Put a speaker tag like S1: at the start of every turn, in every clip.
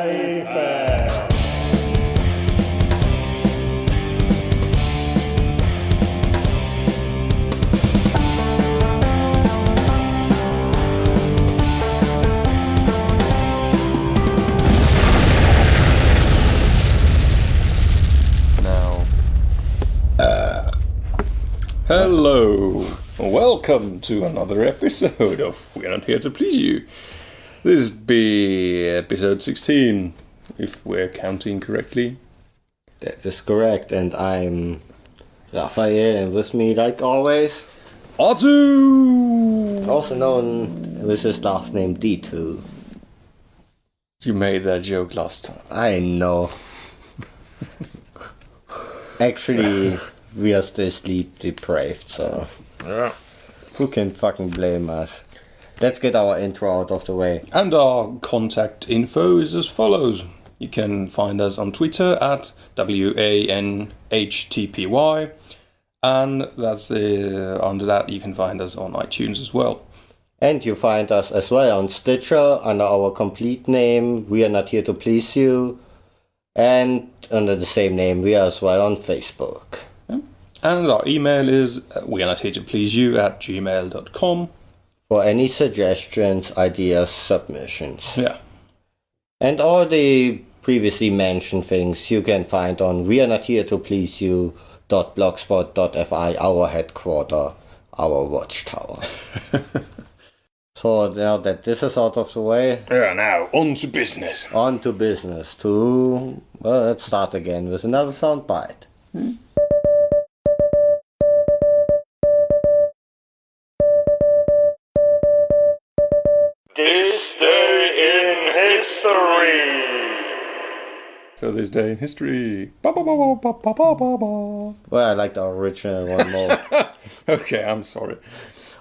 S1: Pfeife.
S2: Hello, welcome to another episode of We're Not Here to Please You. This would be episode 16, if we're counting correctly.
S1: That is correct, and I'm Raphael, and with me, like always,
S2: Artu!
S1: also known with his last name D2.
S2: You made that joke last time.
S1: I know. Actually, we are still sleep deprived, so
S2: Yeah.
S1: who can fucking blame us? Let's get our intro out of the way.
S2: And our contact info is as follows. You can find us on Twitter at WANHTPY, and under that you can find us on iTunes as well.
S1: And you find us as well on Stitcher under our complete name, We Are Not Here to Please You, and under the same name we are as well on Facebook.
S2: And our email is wearenothertopleaseyou@gmail.com.
S1: For any suggestions, ideas, submissions.
S2: Yeah.
S1: And all the previously mentioned things you can find on wearenothertopleaseyou.blogspot.fi, our headquarter, our watchtower. So now that this is out of the way,
S2: Now, on to business.
S1: on to business. Let's start again with another soundbite. This day in history.
S2: So this day in history. Ba, ba, ba, ba, ba, ba, ba, ba.
S1: Well, I like the original one more.
S2: Okay, I'm sorry.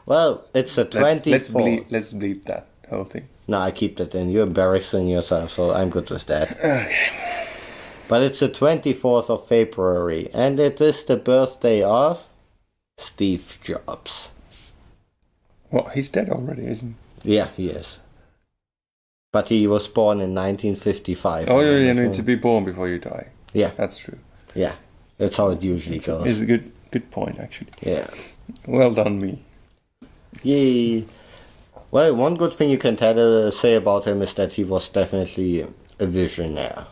S1: Well, it's the 24th.
S2: Let's bleep that whole thing.
S1: No, I keep that in. You're embarrassing yourself, so I'm good with that.
S2: Okay.
S1: But it's the 24th of February, and it is the birthday of Steve Jobs.
S2: Well, he's dead already, isn't he?
S1: Yeah, he is. But he was born in 1955.
S2: Oh, yeah, you need to be born before you die.
S1: Yeah,
S2: That's true.
S1: yeah. That's how it usually goes.
S2: It's a good point, actually.
S1: Yeah.
S2: Well done, me.
S1: Yay. Well, one good thing you can say about him is that he was definitely a visionary.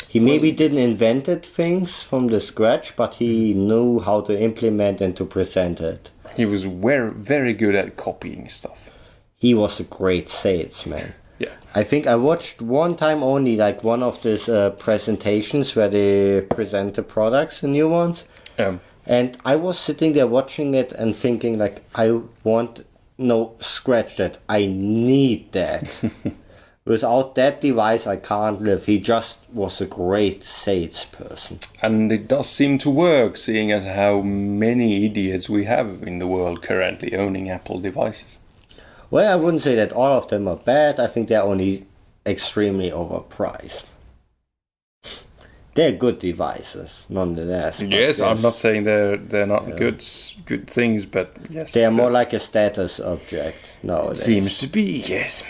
S1: He maybe didn't invent things from the scratch, but he knew how to implement and to present it.
S2: He was very good at copying stuff.
S1: He was a great salesman.
S2: Yeah.
S1: I think I watched one time only, like one of these presentations where they present the products, the new ones. And I was sitting there watching it and thinking, like, scratch that. I need that. Without that device, I can't live. He just was a great salesperson.
S2: And it does seem to work, seeing as how many idiots we have in the world currently owning Apple devices.
S1: Well, I wouldn't say that all of them are bad. I think they're only extremely overpriced. They're good devices, nonetheless.
S2: Yes, I'm not saying they're not good things, but yes.
S1: They're more like a status object nowadays.
S2: Seems to be, yes.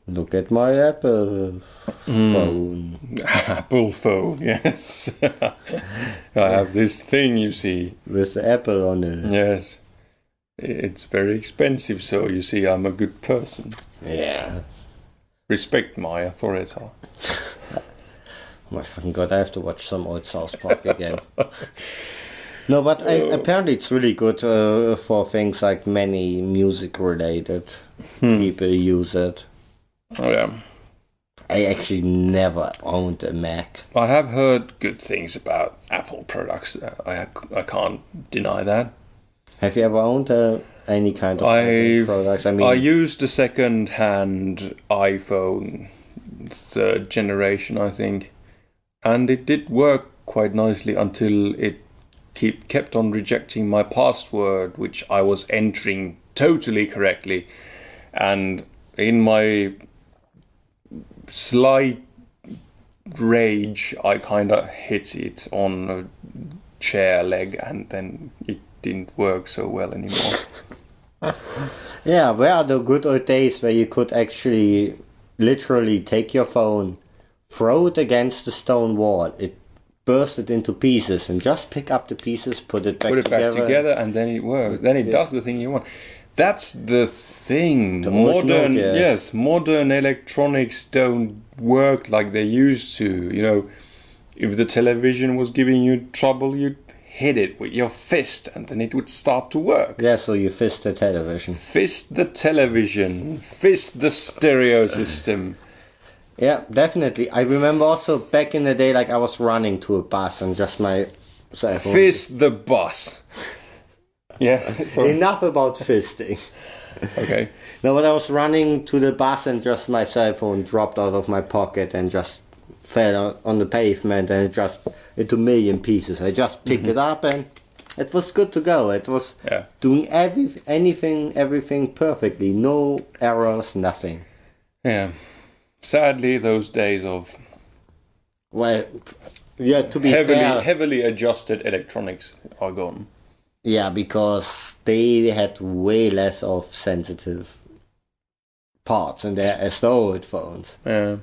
S1: Look at my Apple phone.
S2: Apple phone, yes. I have this thing, you see.
S1: With the apple on it.
S2: Yes. It's very expensive, so you see I'm a good person.
S1: Yeah.
S2: Respect my authority.
S1: Oh my fucking god, I have to watch some old South Park again. No, but apparently it's really good for things like many music-related people use it.
S2: Oh, yeah.
S1: I actually never owned a Mac.
S2: I have heard good things about Apple products. I can't deny that.
S1: Have you ever owned any kind of Apple products?
S2: I used a second-hand iPhone, 3rd generation, I think. And it did work quite nicely until it kept on rejecting my password, which I was entering totally correctly. And in my slight rage, I kind of hit it on a chair leg, and then it didn't work so well anymore.
S1: Yeah, where are the good old days where you could actually literally take your phone, throw it against the stone wall, it bursted into pieces, and just pick up the pieces, put it back
S2: together, and then it works. Then it does the thing you want. That's the thing. Modern electronics don't work like they used to. You know, if the television was giving you trouble, you'd hit it with your fist, and then it would start to work.
S1: Yeah, so you fist the television.
S2: Fist the television. Fist the stereo system.
S1: Yeah, definitely. I remember also back in the day, like I was running to a bus and just my cell phone.
S2: Fist the bus. Yeah. So.
S1: Enough about fisting.
S2: Okay.
S1: No, but I was running to the bus and just my cell phone dropped out of my pocket and just fell on the pavement, and it just into a million pieces. I just picked it up and it was good to go. It was doing everything perfectly. No errors, nothing.
S2: Yeah. Sadly, those days of
S1: to be
S2: heavily adjusted electronics are gone.
S1: Yeah, because they had way less of sensitive parts in their Android phones.
S2: Yeah.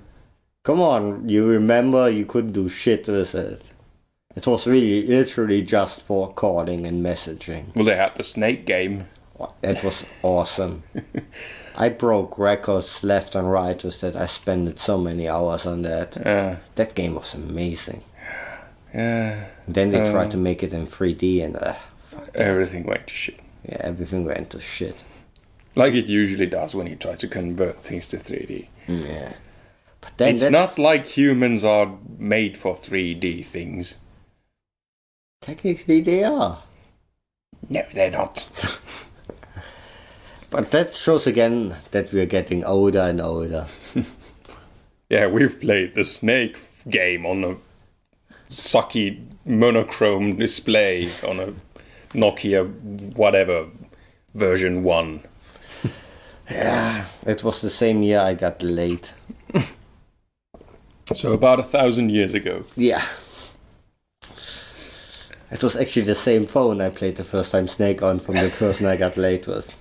S1: Come on, you remember you couldn't do shit with it. It was really literally just for calling and messaging.
S2: Well, they had the Snake game.
S1: That was awesome. I broke records left and right with that. I spent so many hours on that. That game was amazing.
S2: Yeah.
S1: And then they tried to make it in 3D and
S2: everything went to shit.
S1: Yeah, everything went to shit.
S2: Like it usually does when you try to convert things to 3D.
S1: Yeah. But then
S2: it's not like humans are made for 3D things.
S1: Technically they are.
S2: No, they're not.
S1: But that shows again that we're getting older and older.
S2: Yeah, we've played the Snake game on a sucky monochrome display on a Nokia whatever version 1.
S1: Yeah, it was the same year I got late.
S2: So about 1,000 years ago.
S1: Yeah. It was actually the same phone I played the first time Snake on from the person I got late with.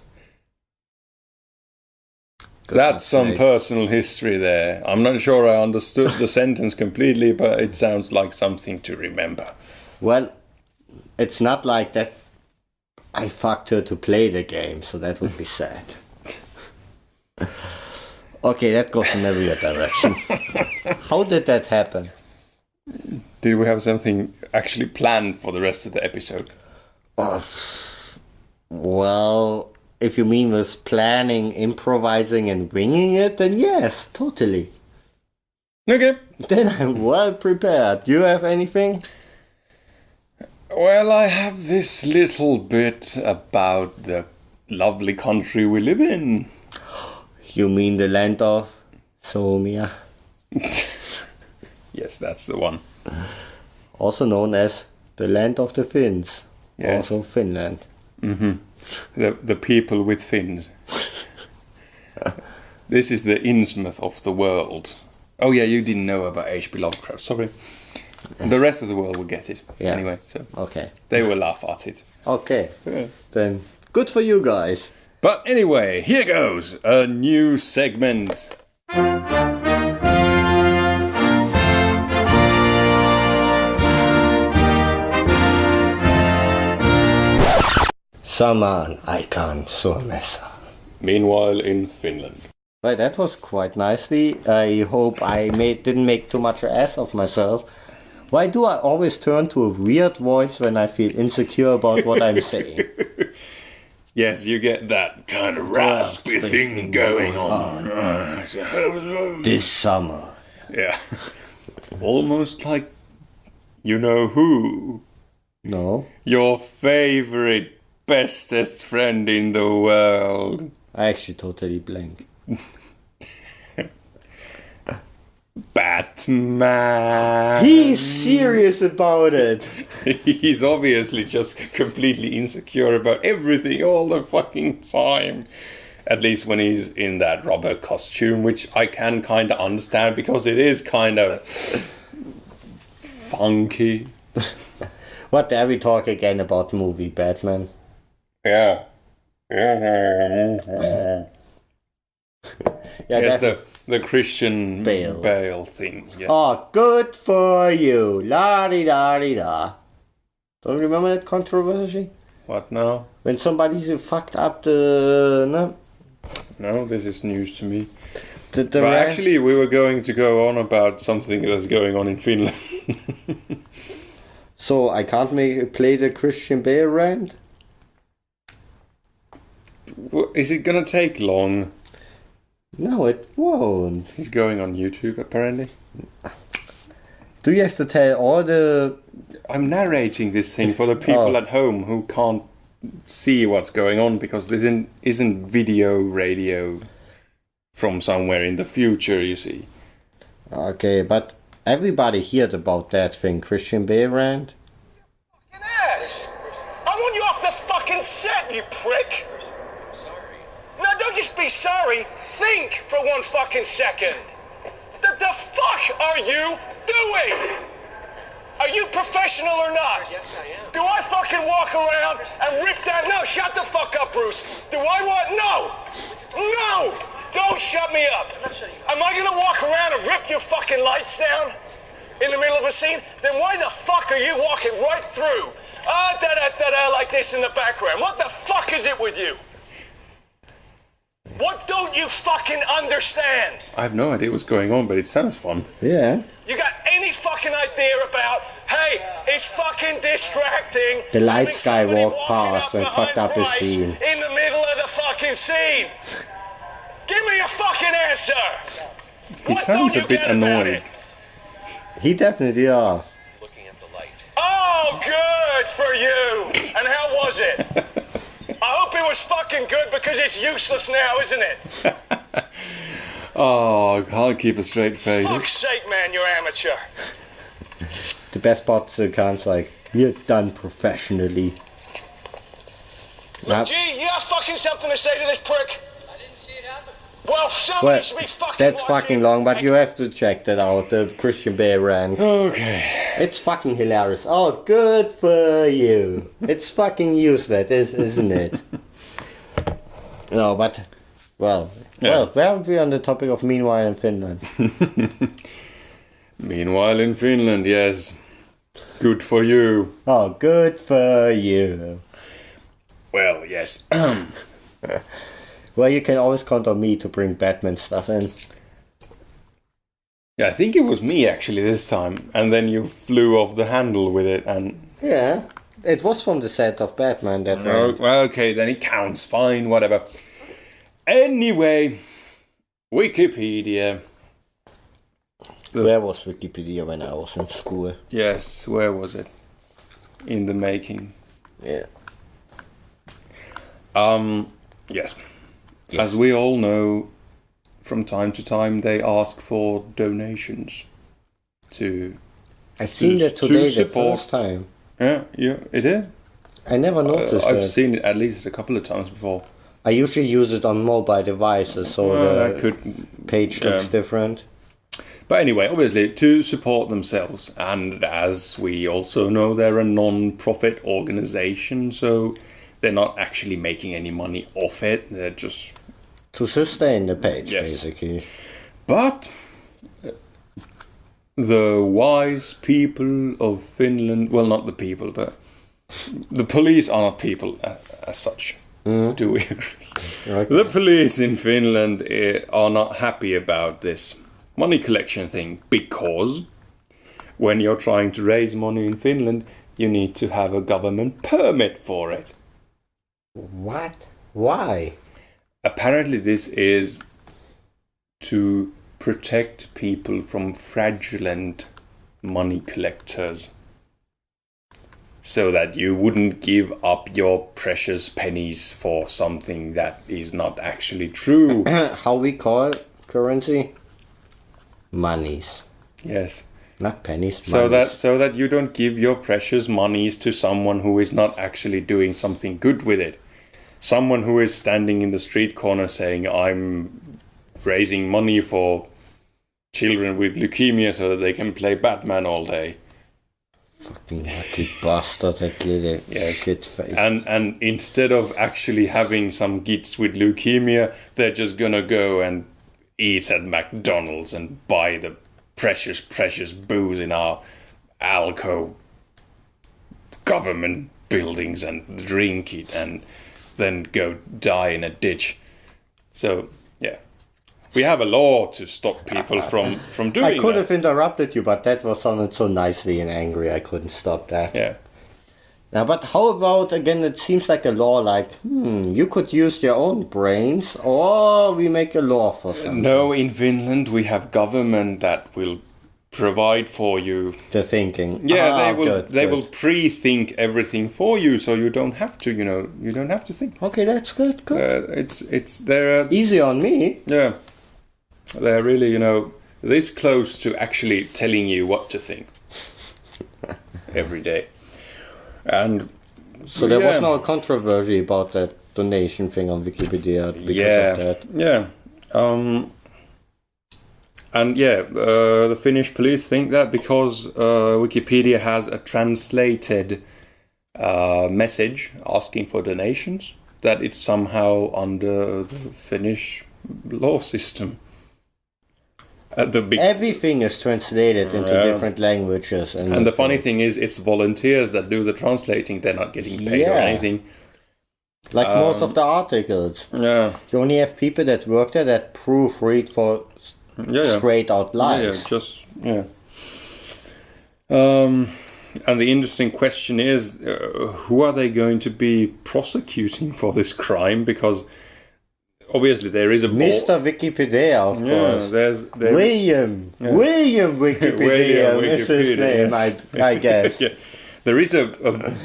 S2: That's some personal history there. I'm not sure I understood the sentence completely, but it sounds like something to remember.
S1: Well, it's not like that I fucked her to play the game, so that would be sad. Okay, that goes in a weird direction. How did that happen?
S2: Did we have something actually planned for the rest of the episode?
S1: Well, if you mean with planning, improvising and winging it, then yes, totally.
S2: Okay.
S1: Then I'm well prepared. You have anything?
S2: Well, I have this little bit about the lovely country we live in.
S1: You mean the land of Suomia?
S2: Yes, that's the one.
S1: Also known as the land of the Finns.
S2: Yes.
S1: Also Finland.
S2: Mm-hmm. The people with fins. This is the Innsmouth of the world. Oh yeah, you didn't know about H.P. Lovecraft, sorry. The rest of the world will get it. Yeah. Anyway, so
S1: okay.
S2: They will laugh at it.
S1: Okay. Yeah. Then good for you guys.
S2: But anyway, here goes a new segment.
S1: Samaan aikaan Suomessa.
S2: Meanwhile in Finland.
S1: Well, that was quite nicely. I hope I didn't make too much ass of myself. Why do I always turn to a weird voice when I feel insecure about what I'm saying?
S2: Yes, you get that kind of raspy thing going on.
S1: This summer.
S2: Yeah. Almost like you know who.
S1: No.
S2: Your favorite, bestest friend in the world.
S1: I actually totally blank.
S2: Batman.
S1: He's serious about it.
S2: He's obviously just completely insecure about everything all the fucking time. At least when he's in that rubber costume, which I can kind of understand because it is kind of funky.
S1: What dare we talk again about movie Batman?
S2: Yeah.
S1: Yeah,
S2: yes, The Christian Bale thing, yes.
S1: Oh, good for you. La-di-da-di-da. Don't you remember that controversy?
S2: What now?
S1: When somebody fucked up the...
S2: No, this is news to me.
S1: But
S2: actually, we were going to go on about something that's going on in Finland.
S1: So I can't play the Christian Bale rant?
S2: Is it gonna take long?
S1: No, it won't.
S2: He's going on YouTube, apparently.
S1: Do you have to tell all the...
S2: I'm narrating this thing for the people at home who can't see what's going on because this isn't video radio from somewhere in the future, you see.
S1: Okay, but everybody heard about that thing, Christian Bale rant.
S3: Fucking ass! I want you off the fucking set, you prick! No, don't just be sorry. Think for one fucking second. The fuck are you doing? Are you professional or not?
S4: Yes, I am.
S3: Do I fucking walk around and rip down? No, shut the fuck up, Bruce. Do I want? No! No! Don't shut me up. Am I gonna walk around and rip your fucking lights down in the middle of a scene? Then why the fuck are you walking right through? Da-da-da-da like this in the background. What the fuck is it with you? What don't you fucking understand?
S2: I have no idea what's going on, but it sounds fun.
S1: Yeah.
S3: You got any fucking idea about, hey, it's fucking distracting.
S1: The light
S3: having
S1: guy
S3: somebody
S1: walked
S3: walking
S1: past and
S3: behind
S1: fucked up the
S3: Bryce
S1: scene.
S3: in the middle of the fucking scene. Give me a fucking answer.
S2: He
S3: What
S2: sounds
S3: don't you
S2: a bit
S3: get about
S2: annoyed.
S3: it?
S1: He definitely are.
S4: Looking at the light.
S3: Oh, good for you. And how was it? I hope it was fucking good because it's useless now, isn't it?
S2: Oh, I can't keep a straight face.
S3: Fuck's sake, man, you're amateur.
S1: The best part comes like, you're done professionally.
S3: Look, G, you got fucking something to say to this prick?
S4: I didn't see it happen.
S3: Well, somebody
S1: Well,
S3: should be fucking
S1: that's
S3: watching.
S1: fucking long, but you have to check that out, the Christian Bale rant.
S2: Okay.
S1: It's fucking hilarious. Oh, good for you. It's fucking useless, isn't it? No, but... Well, where are we on the topic of meanwhile in Finland?
S2: Meanwhile in Finland, yes. Good for you.
S1: Oh, good for you.
S2: Well, yes.
S1: Well, you can always count on me to bring Batman stuff in.
S2: Yeah, I think it was me actually this time. And then you flew off the handle with it and...
S1: Yeah, it was from the set of Batman that
S2: Oh, well, okay, then it counts. Fine, whatever. Anyway, Wikipedia.
S1: Where was Wikipedia when I was in school?
S2: Yes, where was it? In the making.
S1: Yeah.
S2: Yes. As we all know, from time to time they ask for donations to...
S1: I seen that
S2: to
S1: today the
S2: support-
S1: first time.
S2: Yeah, it is.
S1: I never noticed
S2: I've
S1: that.
S2: seen it at least a couple of times before.
S1: I usually use it on mobile devices, so
S2: Well,
S1: the page looks different.
S2: But anyway, obviously, to support themselves. And as we also know, they're a non-profit organization, so they're not actually making any money off it. They're just...
S1: To sustain the page,
S2: Yes.
S1: basically.
S2: But the wise people of Finland... Well, not the people, but... The police are not people as such. Do we agree?
S1: Okay.
S2: The police in Finland are not happy about this money collection thing because when you're trying to raise money in Finland, you need to have a government permit for it.
S1: What? Why?
S2: Apparently this is to protect people from fraudulent money collectors. So that you wouldn't give up your precious pennies for something that is not actually true.
S1: How we call currency? Monies.
S2: Yes.
S1: Not pennies,
S2: So
S1: monies.
S2: that you don't give your precious monies to someone who is not actually doing something good with it. Someone who is standing in the street corner saying, I'm raising money for children with leukemia so that they can play Batman all day.
S1: Fucking lucky bastard, that little
S2: Yes.
S1: shit face.
S2: And instead of actually having some kids with leukemia, they're just gonna go and eat at McDonald's and buy the precious booze in our Alco government buildings and drink it and then go die in a ditch. So, yeah. We have a law to stop people from doing that.
S1: I could have interrupted you, but that was sounded so nicely and angry, I couldn't stop that.
S2: Yeah.
S1: Now, but how about, again, it seems like a law like, you could use your own brains, or we make a law for something.
S2: No, in Finland we have government that will provide for you.
S1: The thinking.
S2: Yeah,
S1: good.
S2: They will pre-think everything for you, so you don't have to, you don't have to think.
S1: Okay, that's good, good.
S2: They're
S1: Easy on me.
S2: Yeah, they're really, this close to actually telling you what to think every day. And
S1: so there was no controversy about that donation thing on Wikipedia because of that.
S2: Yeah. The Finnish police think that because Wikipedia has a translated message asking for donations, that it's somehow under the Finnish law system.
S1: Everything is translated into different languages.
S2: And the funny thing is, it's volunteers that do the translating. They're not getting paid or anything.
S1: Like most of the articles.
S2: Yeah.
S1: You only have people that work there that proofread for straight out lies.
S2: And the interesting question is, who are they going to be prosecuting for this crime? Because obviously there is a
S1: Mr. Wikipedia, of course.
S2: There's
S1: William Wikipedia is his name, I guess.
S2: Yeah. There is a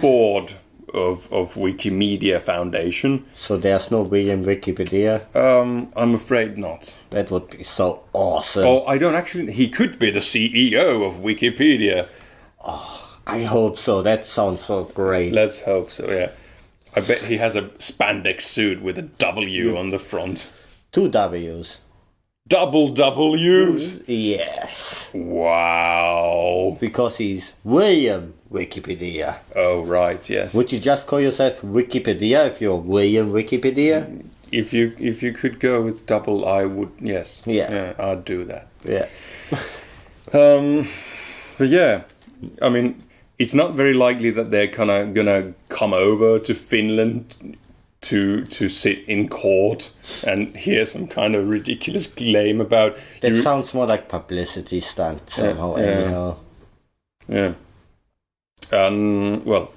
S2: board of Wikimedia Foundation.
S1: So there's no William Wikipedia?
S2: I'm afraid not.
S1: That would be so awesome.
S2: Oh, I don't actually... He could be the CEO of Wikipedia.
S1: Oh, I hope so. That sounds so great.
S2: Let's hope so, yeah. I bet he has a spandex suit with a W on the front.
S1: 2 W's.
S2: Double W's?
S1: Yes.
S2: Wow.
S1: Because he's William Wikipedia.
S2: Oh, right, yes.
S1: Would you just call yourself Wikipedia if you're William Wikipedia?
S2: If you could go with double, I would, yes.
S1: Yeah.
S2: I'd do that.
S1: Yeah.
S2: But yeah, I mean, it's not very likely that they're gonna come over to Finland to sit in court and hear some kind of ridiculous claim about...
S1: That sounds more like publicity stunt somehow, anyhow.
S2: Yeah. Well,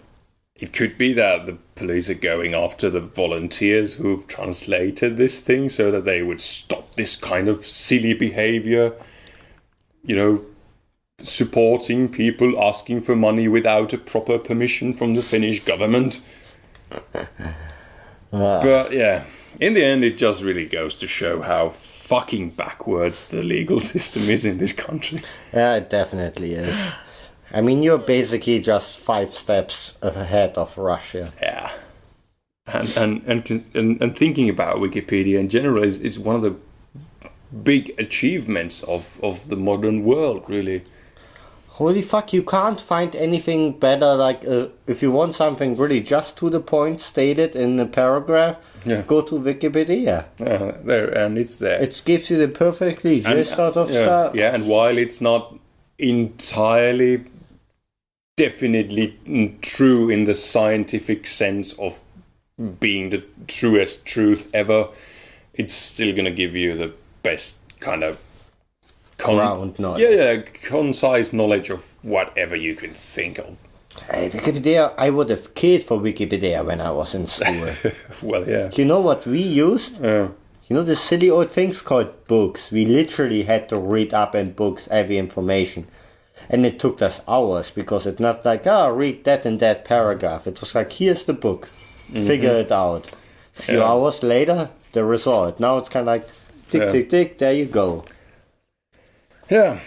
S2: it could be that the police are going after the volunteers who've translated this thing so that they would stop this kind of silly behavior, supporting people asking for money without a proper permission from the Finnish government. But yeah, in the end, it just really goes to show how fucking backwards the legal system is in this country.
S1: Yeah, it definitely is. I mean, you're basically just 5 steps ahead of Russia.
S2: Yeah. And thinking about Wikipedia in general is one of the big achievements of the modern world, really.
S1: Holy fuck, you can't find anything better, like, if you want something really just to the point stated in a paragraph, go to Wikipedia.
S2: And it's there.
S1: It gives you the perfectly gist out of stuff.
S2: Yeah, and while it's not entirely definitely true in the scientific sense of being the truest truth ever, it's still going to give you the best kind of
S1: ground knowledge.
S2: Yeah, concise knowledge of whatever you can think of.
S1: Hey, Wikipedia, I would have killed for Wikipedia when I was in school.
S2: Well, yeah.
S1: You know what we used? You know the silly old things called books? We literally had to read up in books every information. And it took us hours because it's not like, read that and that paragraph. It was like, here's the book. Figure it out. A few hours later, the result. Now it's kind of like, tick, tick, there you go.
S2: Yeah.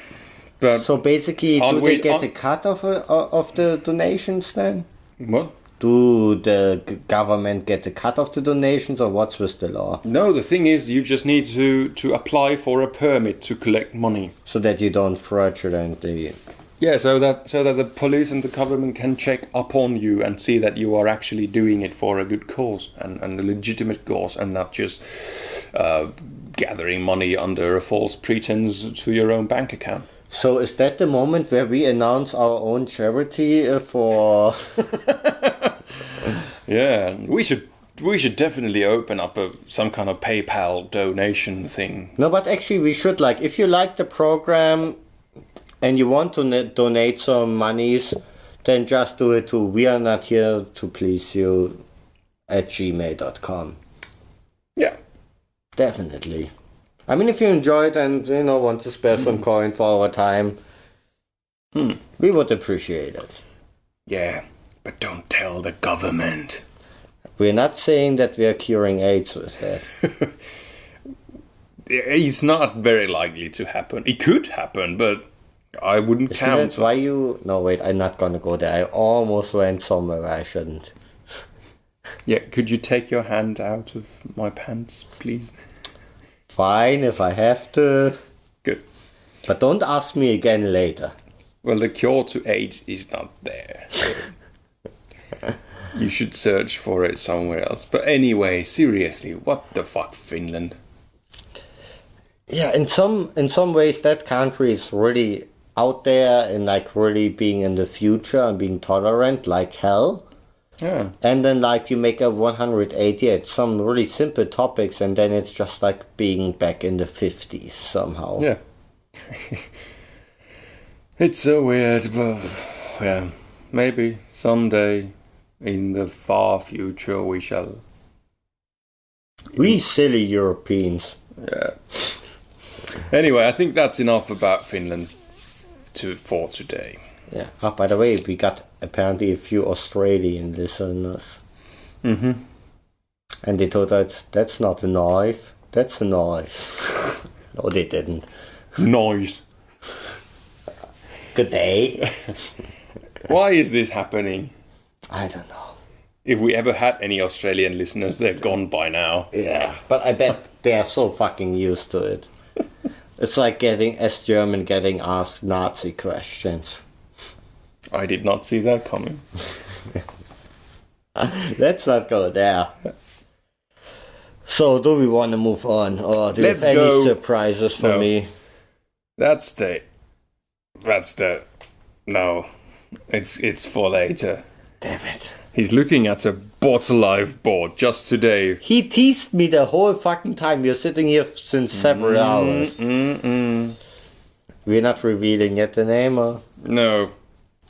S2: But
S1: so basically, do they get a cut of the donations then?
S2: What?
S1: Do the government get a cut of the donations, or what's with the law?
S2: No, the thing is, you just need to apply for a permit to collect money, so
S1: that you don't fraudulently.
S2: Yeah, so that the police and the government can check upon you and see that you are actually doing it for a good cause and a legitimate cause, and not just gathering money under a false pretense to your own bank account.
S1: So is that the moment where we announce our own charity for...
S2: Yeah, we should definitely open up some kind of PayPal donation thing.
S1: No, but actually we should, like, if you like the program and you want to donate some monies, then just do it to wearenothere-to-please-you @gmail.com.
S2: Yeah.
S1: Definitely. I mean, if you enjoyed and, want to spare some coin for our time, we would appreciate it.
S2: Yeah, but don't tell the government.
S1: We're not saying that we are curing AIDS with that.
S2: It's not very likely to happen. It could happen, but I wouldn't count.
S1: That's why you... No, wait, I'm not gonna go there. I almost went somewhere where I shouldn't.
S2: Yeah, could you take your hand out of my pants, please?
S1: Fine, if I have to.
S2: Good.
S1: But don't ask me again later.
S2: Well, the cure to AIDS is not there. You should search for it somewhere else. But anyway, seriously, what the fuck, Finland?
S1: Yeah, in some ways that country is really out there and like really being in the future and being tolerant like hell.
S2: Yeah.
S1: And then like you make a 180 at some really simple topics and then it's just like being back in the 50s somehow.
S2: Yeah. It's so weird, but yeah, maybe someday in the far future we shall.
S1: We silly Europeans.
S2: Yeah. Anyway, I think that's enough about Finland for today.
S1: Yeah. Oh, by the way, we got apparently a few Australian listeners.
S2: Mm-hmm.
S1: And they thought that's not a knife. That's a knife. No, they didn't.
S2: Noise.
S1: Good day.
S2: Why is this happening?
S1: I don't know.
S2: If we ever had any Australian listeners, they're gone by now.
S1: Yeah, but I bet they are so fucking used to it. It's like getting asked Nazi questions.
S2: I did not see that coming.
S1: Let's not go there. So, do we want to move on, or do you have any surprises for me?
S2: No, it's for later.
S1: Damn it.
S2: He's looking at a bottle I've bought just today.
S1: He teased me the whole fucking time. We're sitting here since several hours. We're not revealing yet the name, or?
S2: No.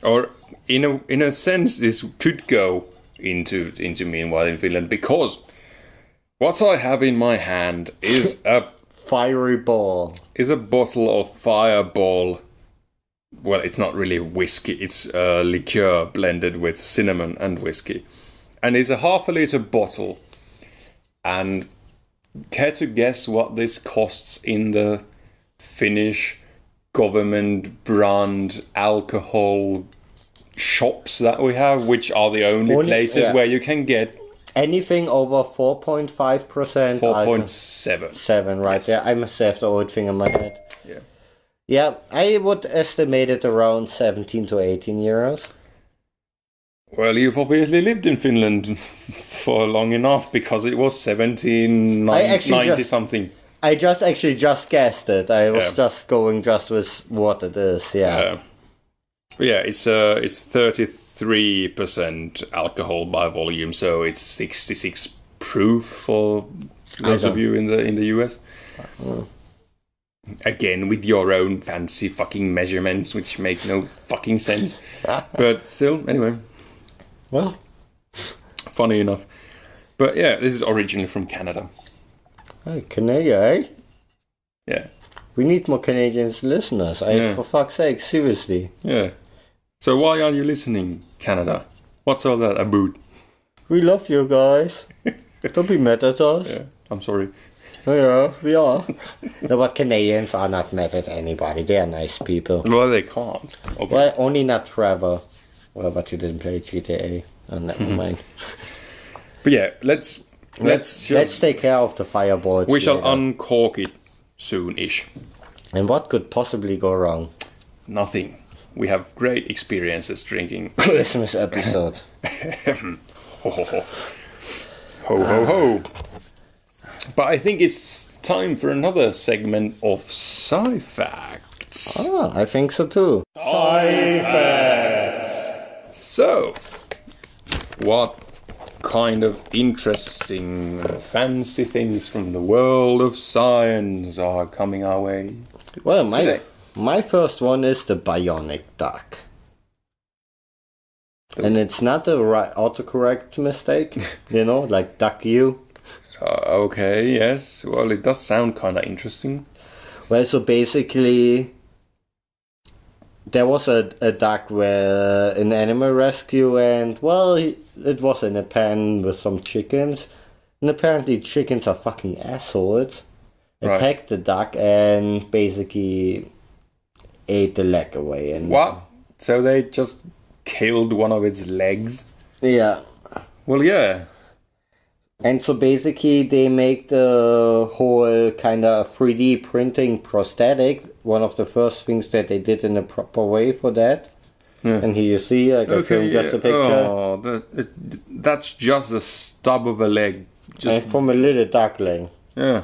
S2: Or, in a sense, this could go into Meanwhile in Finland, because what I have in my hand is a
S1: fiery ball.
S2: Is a bottle of Fireball. Well, it's not really whiskey. It's a liqueur blended with cinnamon and whiskey. And it's a 0.5 liter bottle. And care to guess what this costs in the Finnish government brand alcohol shops that we have, which are the only places where you can get
S1: anything over 4.5%.
S2: 4.7.
S1: 7, right?
S2: Yes.
S1: Yeah, I must have the old thing in my head.
S2: Yeah.
S1: Yeah, I would estimate it around 17 to 18 euros.
S2: Well, you've obviously lived in Finland for long enough, because it was 1790 something.
S1: I just guessed it. I was just going with what it is. Yeah.
S2: But yeah, it's 33% alcohol by volume, so it's 66 proof for those of you in the US. Again, with your own fancy fucking measurements, which make no fucking sense. But still, anyway.
S1: Well,
S2: funny enough. But yeah, this is originally from Canada.
S1: Hey, Canada, eh?
S2: Yeah.
S1: We need more Canadian listeners. For fuck's sake, seriously.
S2: Yeah. So why are you listening, Canada? What's all that about?
S1: We love you guys. Don't be mad at us.
S2: Yeah, I'm sorry.
S1: Yeah, we are. No, but Canadians are not mad at anybody. They are nice people.
S2: Well, they can't. Okay.
S1: Well, only not Trevor. Well, but you didn't play GTA. Oh, never mind.
S2: But yeah, let's
S1: take care of the fireballs.
S2: We shall uncork it soon-ish.
S1: And what could possibly go wrong?
S2: Nothing. We have great experiences drinking.
S1: Christmas episode.
S2: Ho ho ho. Ho ho ho. But I think it's time for another segment of Sci-Facts.
S1: Ah, I think so too.
S2: So, what kind of interesting, fancy things from the world of science are coming our way?
S1: Well,
S2: Today.
S1: my first one is the bionic duck. And it's not a autocorrect mistake, you know, like duck you.
S2: Okay, yes. Well, it does sound kind of interesting.
S1: Well, so basically, there was a duck where an animal rescue, and well, it was in a pen with some chickens, and apparently chickens are fucking assholes.
S2: Right.
S1: Attacked the duck and basically ate the leg away. And
S2: What? So they just killed one of its legs?
S1: Yeah.
S2: Well, yeah.
S1: And so basically they make the whole kind of 3D printing prosthetic one of the first things that they did in a proper way for that.
S2: Yeah.
S1: And here you see, I can show you just a picture.
S2: Oh, that's just the stub of a leg. Just
S1: And from a little duckling.
S2: yeah.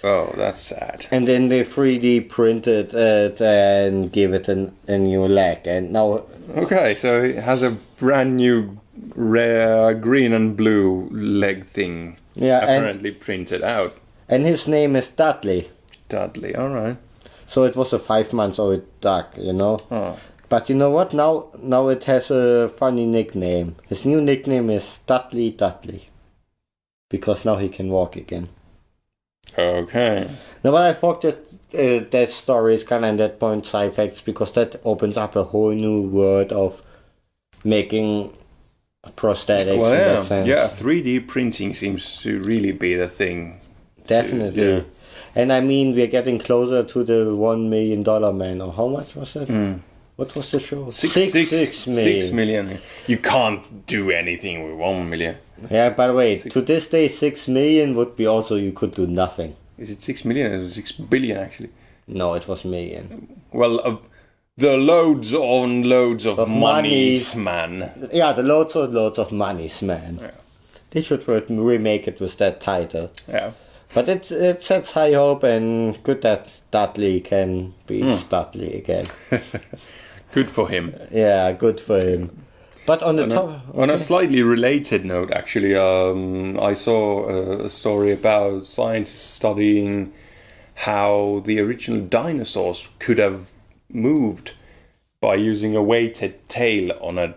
S2: Oh, that's sad.
S1: And then they 3D printed it and gave it a new leg. And now,
S2: Okay, so it has a brand new rare green and blue leg thing.
S1: Yeah,
S2: apparently printed out.
S1: and his name is Dudley.
S2: Dudley, alright.
S1: So it was a 5-month-old duck, you know.
S2: Oh.
S1: But you know what? Now it has a funny nickname. His new nickname is Dudley Dudley. Because now he can walk again.
S2: Okay.
S1: Now, but I thought that that story is kind of at that point sci-facts because that opens up a whole new world of making prosthetics
S2: Well,
S1: in
S2: yeah.
S1: that sense.
S2: Yeah, 3D printing seems to really be the thing.
S1: Definitely.
S2: Yeah.
S1: And I mean, we're getting closer to the $1 million man. Or how much was it? What was the show?
S2: 6 million. You can't do anything with 1 million.
S1: Yeah, by the way, to this day, 6 million would be also you could do nothing.
S2: Is it 6 million? Is it 6 billion actually?
S1: No, it was million.
S2: Well, the loads on loads of monies,
S1: money.
S2: man.
S1: Yeah, the loads of monies, man.
S2: Yeah.
S1: They should remake it with that title.
S2: Yeah.
S1: But it sets high hope, and good that Dudley can be Dudley again.
S2: Good for him.
S1: Yeah, good for him. But on the top...
S2: On a slightly related note, actually, I saw a story about scientists studying how the original dinosaurs could have moved by using a weighted tail on a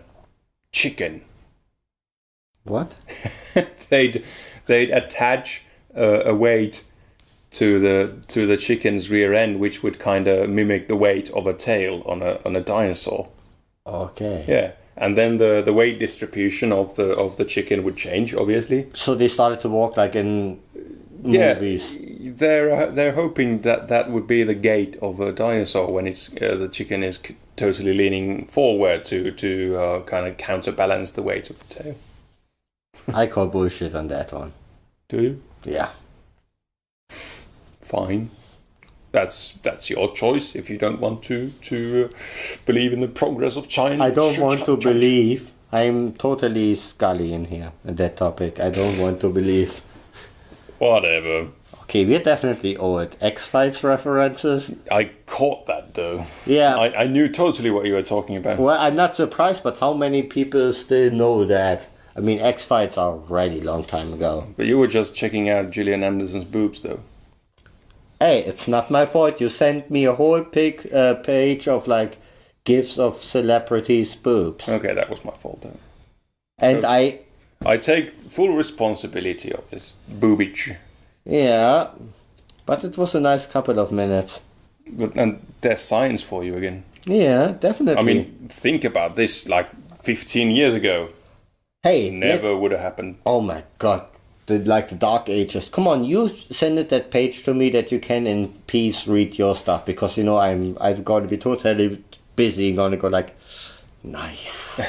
S2: chicken.
S1: What?
S2: They'd attach a weight to the chicken's rear end, which would kind of mimic the weight of a tail on a dinosaur.
S1: Okay.
S2: Yeah. And then the weight distribution of the chicken would change, obviously.
S1: So they started to walk like in movies.
S2: They're hoping that would be the gait of a dinosaur when it's the chicken is totally leaning forward to kind of counterbalance the weight of the tail.
S1: I call bullshit on that one.
S2: Do you?
S1: Yeah.
S2: Fine. That's your choice. If you don't want to believe in the progress of China,
S1: I don't want to believe. I'm totally Scully in here at that topic. I don't want to believe.
S2: Whatever.
S1: Okay, we're definitely old. X-Files references.
S2: I caught that though.
S1: Yeah.
S2: I knew totally what you were talking about.
S1: Well, I'm not surprised, but how many people still know that? I mean, X-Files are already long time ago.
S2: But you were just checking out Gillian Anderson's boobs though.
S1: Hey, it's not my fault. You sent me a whole page of like gifs of celebrities' boobs.
S2: Okay, that was my fault though.
S1: And
S2: So- I take full responsibility of this boobage.
S1: Yeah, but it was a nice couple of minutes.
S2: And there's science for you again.
S1: Yeah, definitely.
S2: I mean, think about this, like 15 years ago.
S1: hey,
S2: Never would have happened.
S1: oh my god, the Dark Ages. Come on, you send it that page to me that you can in peace read your stuff, because you know I've got to be totally busy. Gonna go like, nice.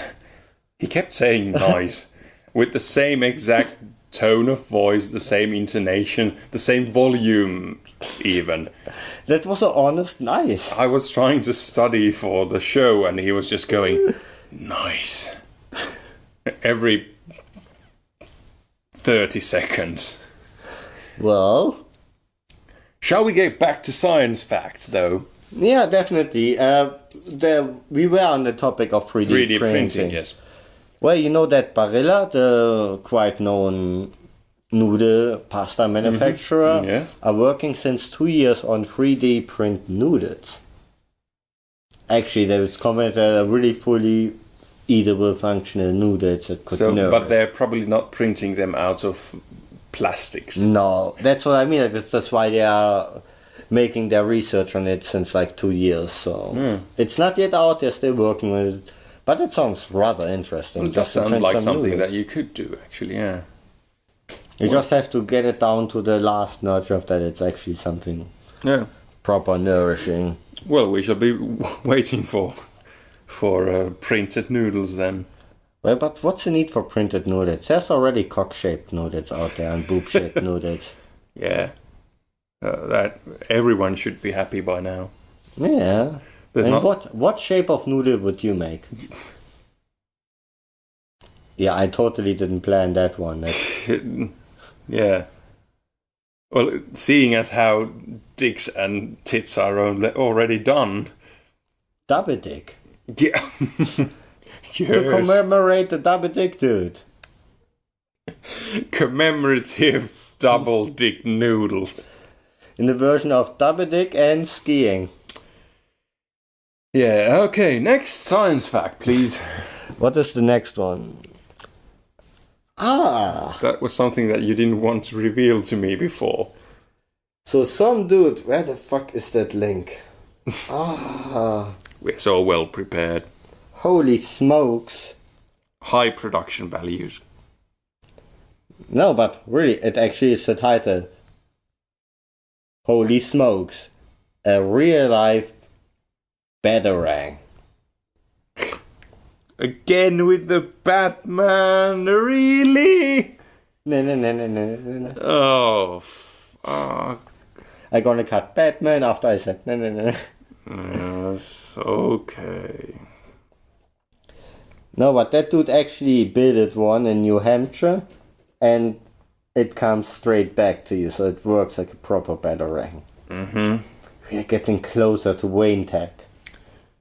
S2: He kept saying nice, with the same exact tone of voice, the same intonation, the same volume even.
S1: That was an honest nice.
S2: I was trying to study for the show and he was just going, nice. Every 30 seconds.
S1: Well,
S2: Shall we get back to science facts, though?
S1: Yeah, definitely. We were on the topic of 3D printing.
S2: Yes.
S1: Well, you know that Barilla, the quite known noodle pasta manufacturer,
S2: Yes.
S1: are working since 2 years on 3D print noodles. Actually, they've commented a really fully eatable, functional noodles that could nourish.
S2: But they're probably not printing them out of plastics.
S1: No, that's what I mean. That's why they are making their research on it since like 2 years. So it's not yet out. They're still working with it. But it sounds rather interesting.
S2: It does
S1: to
S2: sound
S1: print
S2: like
S1: some
S2: something
S1: noodles.
S2: that you could do, actually, yeah.
S1: You just have to get it down to the last notch of that it's actually something
S2: Yeah.
S1: proper, nourishing.
S2: Well, we shall be waiting for printed noodles then.
S1: Well, but what's the need for printed noodles? There's already cock-shaped noodles out there and boob-shaped noodles.
S2: Yeah. That everyone should be happy by now.
S1: Yeah.
S2: There's
S1: And
S2: not-
S1: what shape of noodle would you make? Yeah, I totally didn't plan that one.
S2: Yeah. Well, seeing as how dicks and tits are already done.
S1: Double dick.
S2: Yeah.
S1: To
S2: Yes.
S1: commemorate the double dick dude.
S2: Commemorative double dick noodles.
S1: In the version of double dick and skiing.
S2: Yeah, okay, next science fact, please.
S1: What is the next one? Ah,
S2: That was something that you didn't want to reveal to me before.
S1: so some dude, where the fuck is that link? Ah,
S2: We're so well prepared.
S1: holy smokes.
S2: High production values.
S1: No, but really, it actually is the title. Holy smokes. A real life Batarang.
S2: Again with the Batman, really?
S1: No.
S2: Oh, fuck.
S1: I'm gonna cut Batman after I said no.
S2: Yes, okay.
S1: No, but that dude actually built one in New Hampshire, and it comes straight back to you, so it works like a proper Batarang.
S2: Mm-hmm.
S1: We are getting closer to Wayne Tech.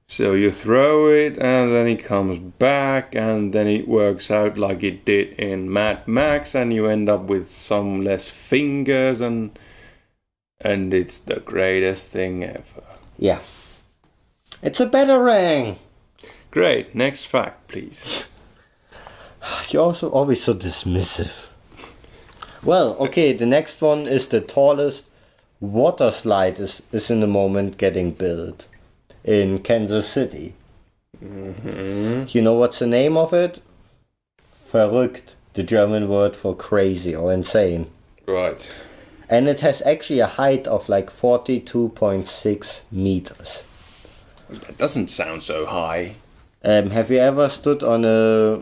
S2: So you throw it, and then it comes back, and then it works out like it did in Mad Max, and you end up with some less fingers, and it's the greatest thing ever.
S1: Yeah. It's a Batarang!
S2: Great, next fact, please.
S1: You're also always so dismissive. Well, okay, the next one is the tallest water slide is in the moment getting built in Kansas City.
S2: Mm-hmm.
S1: You know what's the name of it? Verrückt, the German word for crazy or insane.
S2: Right.
S1: And it has actually a height of like 42.6 meters.
S2: That doesn't sound so high.
S1: Have you ever stood on a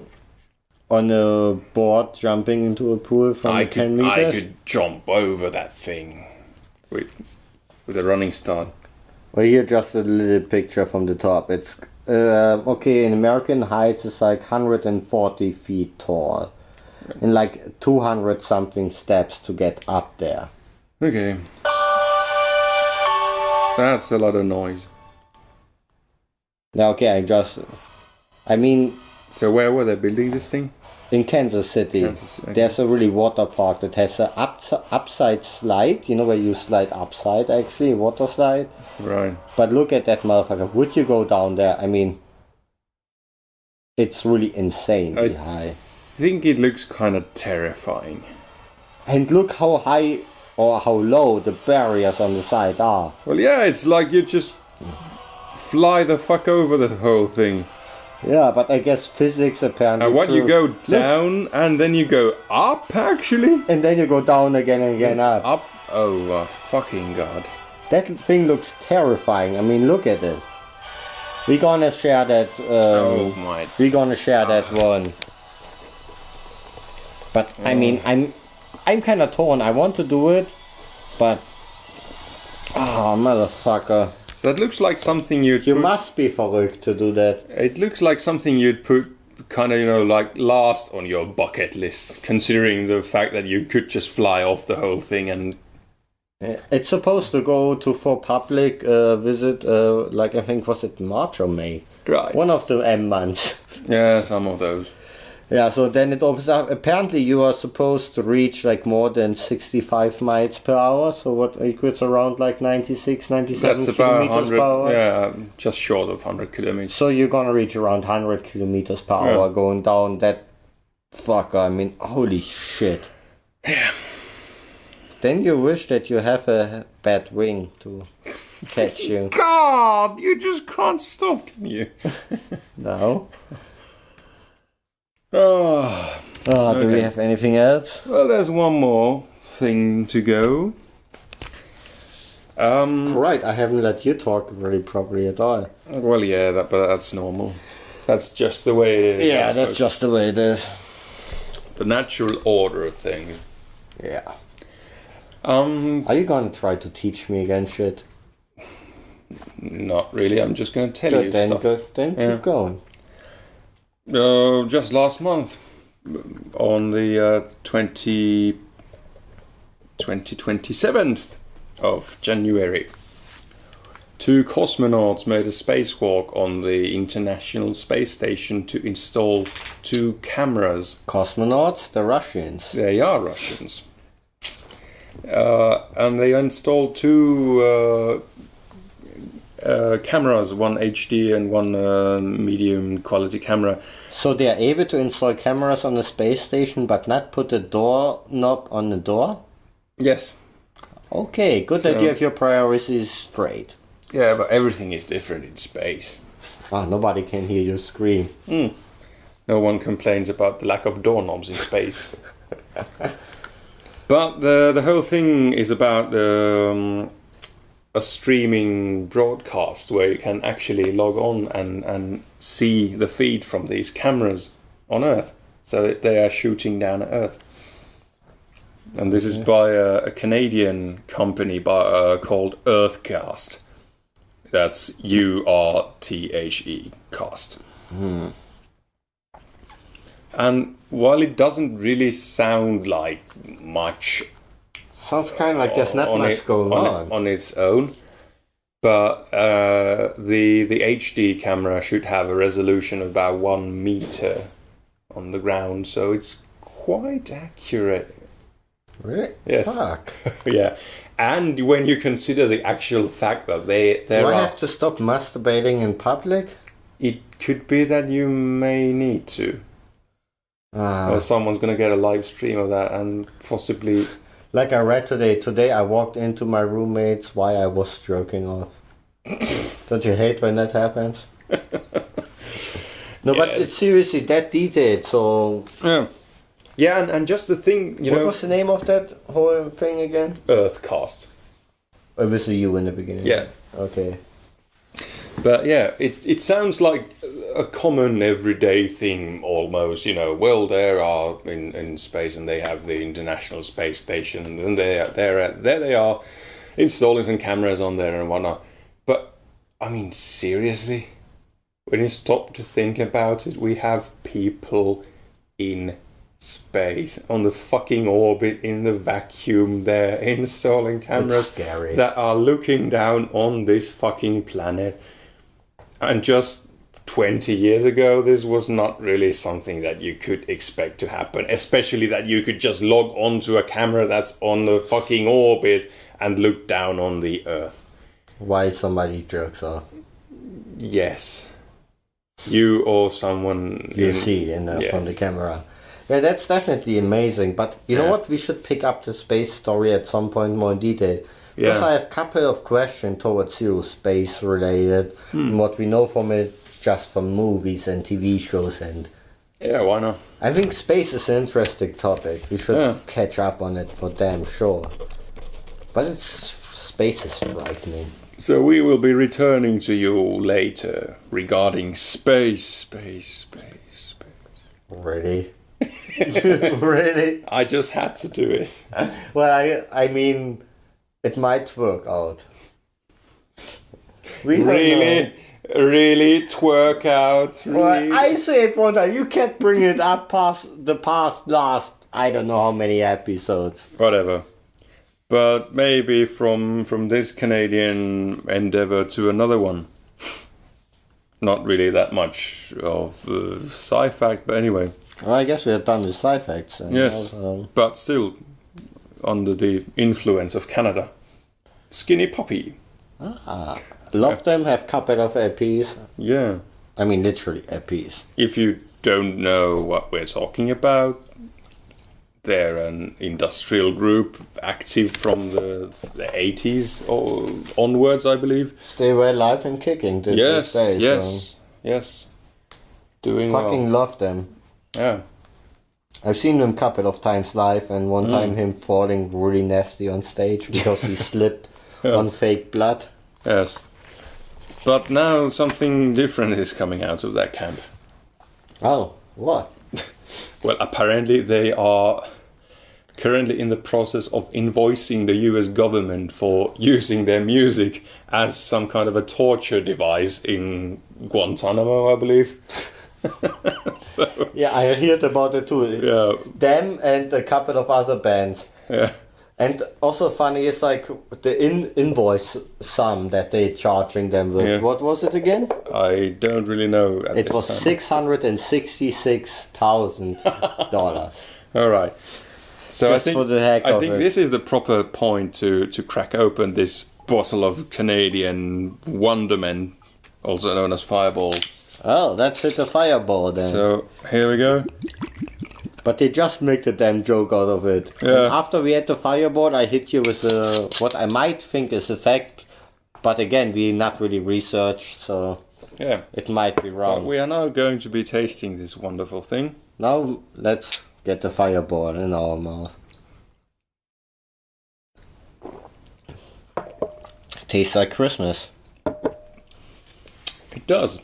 S1: board jumping into a pool from 10 meters?
S2: I could jump over that thing with a running start.
S1: Well, here just a little picture from the top. It's okay. In American heights, it's like 140 feet tall, and like 200 something steps to get up there.
S2: Okay. That's a lot of noise.
S1: Now, okay, I mean,
S2: So where were they building this thing?
S1: in Kansas City,
S2: Okay.
S1: there's a really water park that has a upside slide. You know where you slide upside, actually, water slide.
S2: Right.
S1: But look at that motherfucker. Would you go down there? I mean, it's really insanely high.
S2: I think it looks kind of terrifying.
S1: And look how high or how low the barriers on the side are.
S2: Well, yeah, it's like you just fly the fuck over the whole thing.
S1: Yeah, but I guess physics apparently.
S2: And what, you
S1: proves-
S2: go down and then you go up, actually?
S1: and then you go down again and again
S2: It's
S1: up.
S2: up. Oh, fucking god.
S1: That thing looks terrifying. I mean, look at it. We're gonna share that.
S2: Oh my.
S1: We're gonna share that one. But I mean, I'm kind of torn. I want to do it, but motherfucker,
S2: That looks like something you'd
S1: you
S2: put,
S1: must be verrückt to do that.
S2: It looks like something you'd put kind of, like last on your bucket list, considering the fact that you could just fly off the whole thing and
S1: It's supposed to go to for public visit, like I think was it March or May?
S2: Right.
S1: One of the M months.
S2: Yeah, some of those.
S1: Yeah, so then it opens up. Apparently, you are supposed to reach like more than 65 miles per hour. So what equals around like 96, 97
S2: That's about
S1: kilometers
S2: 100.
S1: per hour.
S2: Yeah, just short of 100 kilometers.
S1: So you're gonna reach around 100 kilometers per hour going down that fucker. I mean, holy shit.
S2: Yeah.
S1: Then you wish that you have a bad wing to catch you.
S2: God, you just can't stop, can you?
S1: No.
S2: Oh,
S1: Do we have anything else?
S2: well, there's one more thing to go.
S1: Right, I haven't let you talk very properly at all.
S2: Well, yeah, but that's normal. That's just the way it is.
S1: Yeah,
S2: I
S1: that's
S2: suppose.
S1: just the way it is.
S2: the natural order of things.
S1: Yeah.
S2: Um,
S1: Are you gonna try to teach me again shit?
S2: not really. I'm just going to tell you
S1: Good, then
S2: stuff.
S1: good. Then
S2: Yeah.
S1: keep going.
S2: Just last month, on the 27th of January, 2 cosmonauts made a spacewalk on the International Space Station to install 2 cameras.
S1: Cosmonauts, the Russians.
S2: They are Russians. And they installed 2 cameras, one HD and one medium quality camera.
S1: So they are able to install cameras on the space station, but not put a door knob on the door?
S2: Yes.
S1: Okay, good that
S2: So-
S1: you have your priorities straight.
S2: Yeah, but everything is different in space.
S1: Ah, nobody can hear you scream.
S2: No one complains about the lack of doorknobs in space. But the whole thing is about a streaming broadcast where you can actually log on and see the feed from these cameras on Earth. So they are shooting down at Earth. And this is by a Canadian company called Earthcast. That's URTHE cast. And while it doesn't really sound like much
S1: Sounds kind of like there's not much going on.
S2: on its own, but the HD camera should have a resolution of about 1 meter on the ground, so it's quite accurate.
S1: Really?
S2: Yes.
S1: Fuck.
S2: Yeah, and when you consider the actual fact that there
S1: Do I
S2: are,
S1: have to stop masturbating in public?
S2: it could be that you may need to, or someone's gonna get a live stream of that, and possibly.
S1: Like I read today. Today I walked into my roommates while I was jerking off. Don't you hate when that happens? No, but
S2: Yes.
S1: it's seriously that detailed. So,
S2: Yeah, and just the thing, you
S1: what
S2: know,
S1: was the name of that whole thing again?
S2: Earthcast.
S1: Obviously, you in the beginning.
S2: Yeah.
S1: Okay.
S2: But yeah, it sounds like a common everyday thing almost, you know. Well, they are in space and they have the International Space Station, and there they are installing some cameras on there and whatnot. But I mean, seriously, when you stop to think about it, we have people in space on the fucking orbit in the vacuum there installing cameras
S1: scary.
S2: that are looking down on this fucking planet. And just 20 years ago, this was not really something that you could expect to happen, especially that you could just log onto a camera that's on the fucking orbit and look down on the Earth.
S1: Why somebody jerks off?
S2: Yes. You or someone
S1: You see on the
S2: Yes.
S1: camera. Yeah, that's definitely amazing. But you know
S2: Yeah.
S1: what? We should pick up the space story at some point more in detail. Because
S2: Yeah.
S1: I have a couple of questions towards you, space related. And what we know from it just from movies and TV shows. And
S2: Yeah, why not?
S1: I think space is an interesting topic. We should
S2: Yeah.
S1: catch up on it for damn sure. But space is frightening.
S2: So we will be returning to you later regarding space.
S1: Really? Really?
S2: I just had to do it.
S1: Well, I mean, it might work out. We don't know.
S2: Really twerk out.
S1: Well,
S2: Really?
S1: I say it one time. You can't bring it up past the last, I don't know how many episodes.
S2: Whatever. But maybe from this Canadian endeavor to another one. Not really that much of sci-fi, but anyway.
S1: Well, I guess we are done with side facts.
S2: Yes, but still under the influence of Canada. Skinny Puppy.
S1: Love them, have couple of EPs.
S2: Yeah.
S1: I mean, literally EPs.
S2: If you don't know what we're talking about, they're an industrial group active from the 80s or onwards, I believe.
S1: They were alive and kicking to
S2: Yes,
S1: this day.
S2: yes, yes. Doing
S1: Fucking
S2: well.
S1: love them.
S2: Yeah.
S1: I've seen them a couple of times live, and one time him falling really nasty on stage because he slipped on fake blood.
S2: Yes. But now something different is coming out of that camp.
S1: Oh, what?
S2: Well, apparently they are currently in the process of invoicing the US government for using their music as some kind of a torture device in Guantanamo, I believe. So,
S1: Yeah, I heard about it too.
S2: yeah,
S1: Them and a couple of other bands.
S2: yeah.
S1: And also funny is like the invoice sum that they charging them with.
S2: Yeah.
S1: What was it again?
S2: I don't really know. At
S1: It
S2: this
S1: was
S2: time.
S1: $666,000.
S2: All right. So
S1: Just for the heck
S2: I
S1: of
S2: think
S1: it.
S2: this is the proper point to crack open this bottle of Canadian Wonderman, also known as Fireball.
S1: Oh, that's it, a fireball then.
S2: So here we go.
S1: But they just make the damn joke out of it.
S2: Yeah.
S1: And after we had the fireball, I hit you with what I might think is a fact. But again, we not really researched, so
S2: Yeah.
S1: it might be
S2: But
S1: wrong.
S2: we are now going to be tasting this wonderful thing.
S1: Now let's get the fireball in our mouth. Tastes like Christmas.
S2: It does.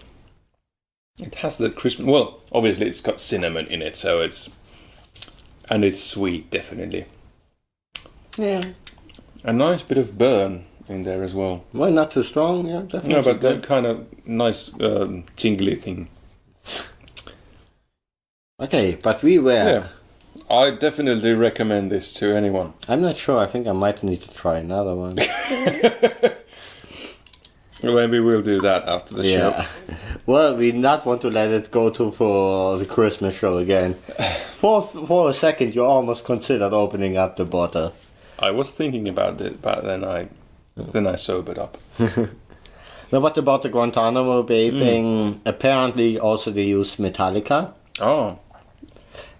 S2: It has the Christmas. Well, obviously it's got cinnamon in it, so it's sweet, definitely.
S1: Yeah.
S2: A nice bit of burn in there as well.
S1: Well, not too strong. Yeah, definitely.
S2: No, but
S1: good.
S2: that kind of nice tingly thing.
S1: Okay, but we were.
S2: Yeah. I definitely recommend this to anyone.
S1: I'm not sure. I think I might need to try another one.
S2: Maybe we'll do that after the
S1: Yeah.
S2: show.
S1: Well, we not want to let it go to for the Christmas show again. For a second, you almost considered opening up the bottle.
S2: I was thinking about it, but then I sobered up.
S1: Now, what about the Guantanamo Bay thing? Apparently, also they use Metallica.
S2: Oh,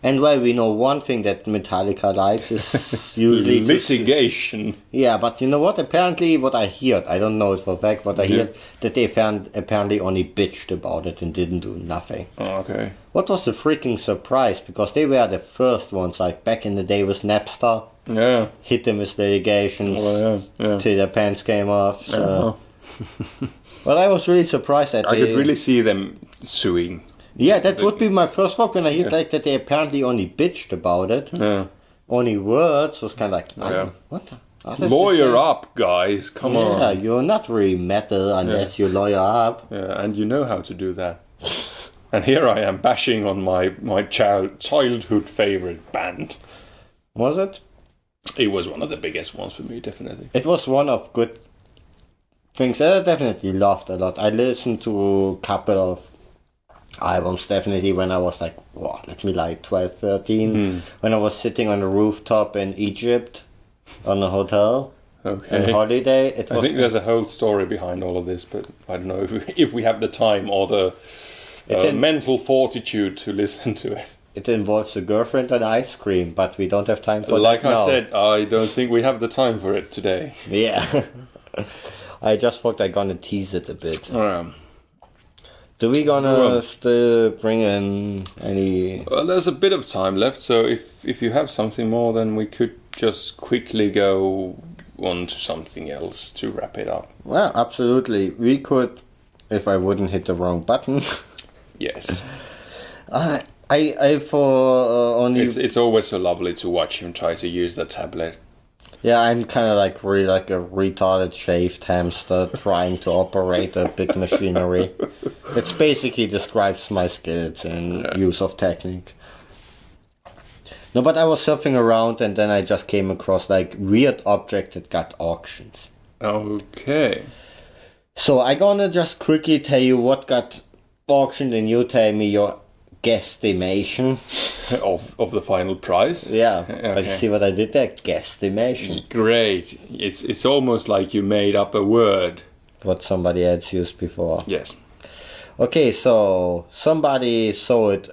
S1: And well, we know one thing that Metallica likes is usually to
S2: litigation.
S1: yeah, but you know what? Apparently, what I heard, I don't know it for a fact, but I heard that they apparently only bitched about it and didn't do nothing.
S2: Oh, okay.
S1: What was the freaking surprise? Because they were the first ones, like back in the day with Napster,
S2: Yeah.
S1: hit them with litigations
S2: Well, yeah.
S1: till their pants came off. So.
S2: Uh-huh.
S1: Well, I was really surprised that
S2: I
S1: they...
S2: could really see them suing.
S1: Yeah, that would be my first thought when I heard like that they apparently only bitched about it.
S2: Yeah.
S1: Only words was kind of like,
S2: Yeah.
S1: what the... I thought
S2: Lawyer
S1: you said-
S2: up, guys. Come
S1: Yeah,
S2: on.
S1: you're not really metal unless you lawyer up.
S2: Yeah, and you know how to do that. And here I am bashing on my childhood favorite band.
S1: Was it?
S2: It was one of the biggest ones for me, definitely.
S1: It was one of good things that I definitely loved a lot. I listened to a couple of albums definitely when I was like, what, let me like 12, 13. When I was sitting on a rooftop in Egypt on a hotel on
S2: Okay.
S1: holiday. It
S2: I
S1: was
S2: think there's a whole story behind all of this, but I don't know if we have the time or the mental fortitude to listen to it.
S1: it involves a girlfriend and ice cream, but we don't have time for
S2: Like
S1: that
S2: I
S1: now.
S2: said, I don't think we have the time for it today.
S1: Yeah. I just thought I'm gonna tease it a bit. Do we gonna still bring in any...
S2: Well, there's a bit of time left, so if you have something more, then we could just quickly go on to something else to wrap it up.
S1: Well, absolutely. We could, if I wouldn't hit the wrong button.
S2: Yes.
S1: I for only...
S2: It's always so lovely to watch him try to use the tablet.
S1: Yeah, I'm kind of like really like a retarded shaved hamster trying to operate a big machinery. It basically describes my skills and use of technique. No, but I was surfing around and then I just came across like weird object that got auctioned.
S2: Okay.
S1: So I gonna just quickly tell you what got auctioned and you tell me your guesstimation.
S2: Of the final price?
S1: Yeah,
S2: Okay.
S1: but you see what I did there? Guesstimation.
S2: Great. It's almost like you made up a word.
S1: What somebody else used before.
S2: Yes.
S1: Okay, so somebody sold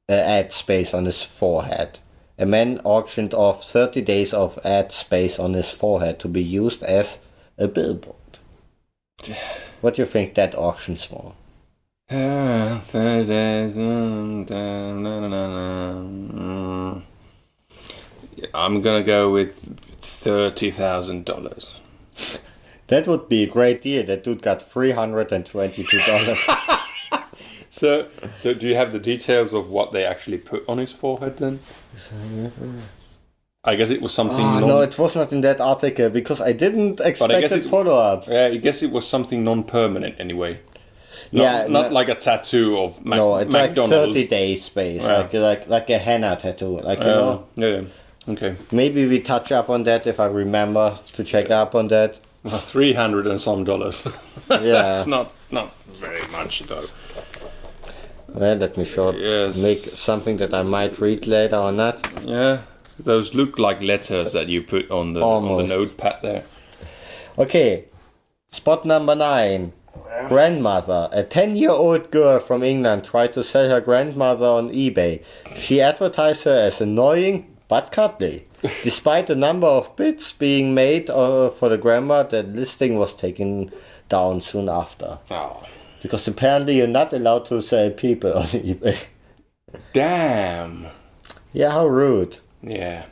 S1: ad space on his forehead. A man auctioned off 30 days of ad space on his forehead to be used as a billboard. What do you think that auction's for?
S2: 30 days. I'm gonna go with $30,000.
S1: That would be a great deal. That dude got $322.
S2: So do you have the details of what they actually put on his forehead then? I guess it was something.
S1: No, it was not in that article because I didn't expect
S2: guess
S1: that
S2: it-
S1: follow up.
S2: Yeah, I guess it was something non-permanent anyway.
S1: No,
S2: Not like a tattoo of
S1: no, it's like
S2: McDonald's.
S1: 30 days space,
S2: Yeah.
S1: like a henna tattoo, like you know.
S2: Yeah. Okay.
S1: Maybe we touch up on that if I remember to check up on that.
S2: $300 and some dollars.
S1: Yeah.
S2: That's not very much though.
S1: Well, let me
S2: Yes.
S1: make something that I might read later or not.
S2: Yeah. Those look like letters that you put on the
S1: Almost.
S2: notepad there.
S1: Okay, spot number 9. Grandmother. A 10-year-old girl from England tried to sell her grandmother on eBay. She advertised her as annoying but cuddly. Despite the number of bids being made for the grandma, the listing was taken down soon after.
S2: Oh.
S1: Because apparently you're not allowed to sell people on eBay.
S2: Damn.
S1: Yeah, how rude.
S2: Yeah.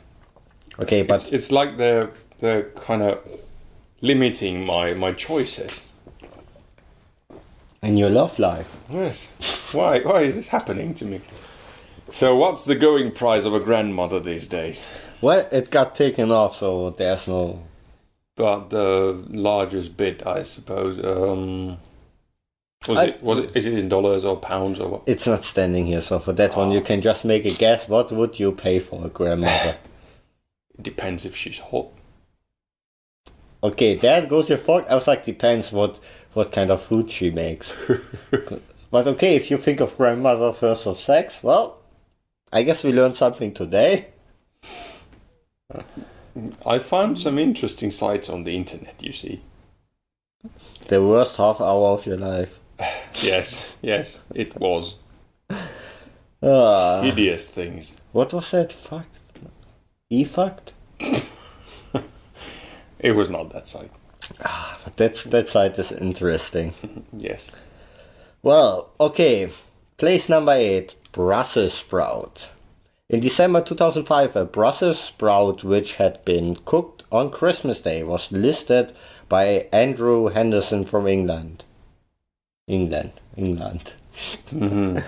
S1: Okay, but
S2: It's like they're kind of limiting my choices.
S1: in your love life.
S2: Yes. Why is this happening to me? So what's the going price of a grandmother these days?
S1: Well, it got taken off, so there's no...
S2: But the largest bid, I suppose. Is it in dollars or pounds or what?
S1: It's not standing here, so for that one you can just make a guess. What would you pay for a grandmother?
S2: It depends if she's hot.
S1: Okay, there goes your fork. I was like, depends what kind of food she makes. But okay, if you think of grandmother first of sex, well, I guess we learned something today.
S2: I found some interesting sites on the internet, you see.
S1: The worst half hour of your life.
S2: Yes, it was.
S1: Ah,
S2: Hideous things.
S1: what was that? Fucked? E-fucked?
S2: It was not that site.
S1: But that site is interesting.
S2: Yes.
S1: Well, okay. Place number 8, Brussels sprout. In December 2005, a Brussels sprout which had been cooked on Christmas Day was listed by Andrew Henderson from England. England.
S2: Mm-hmm.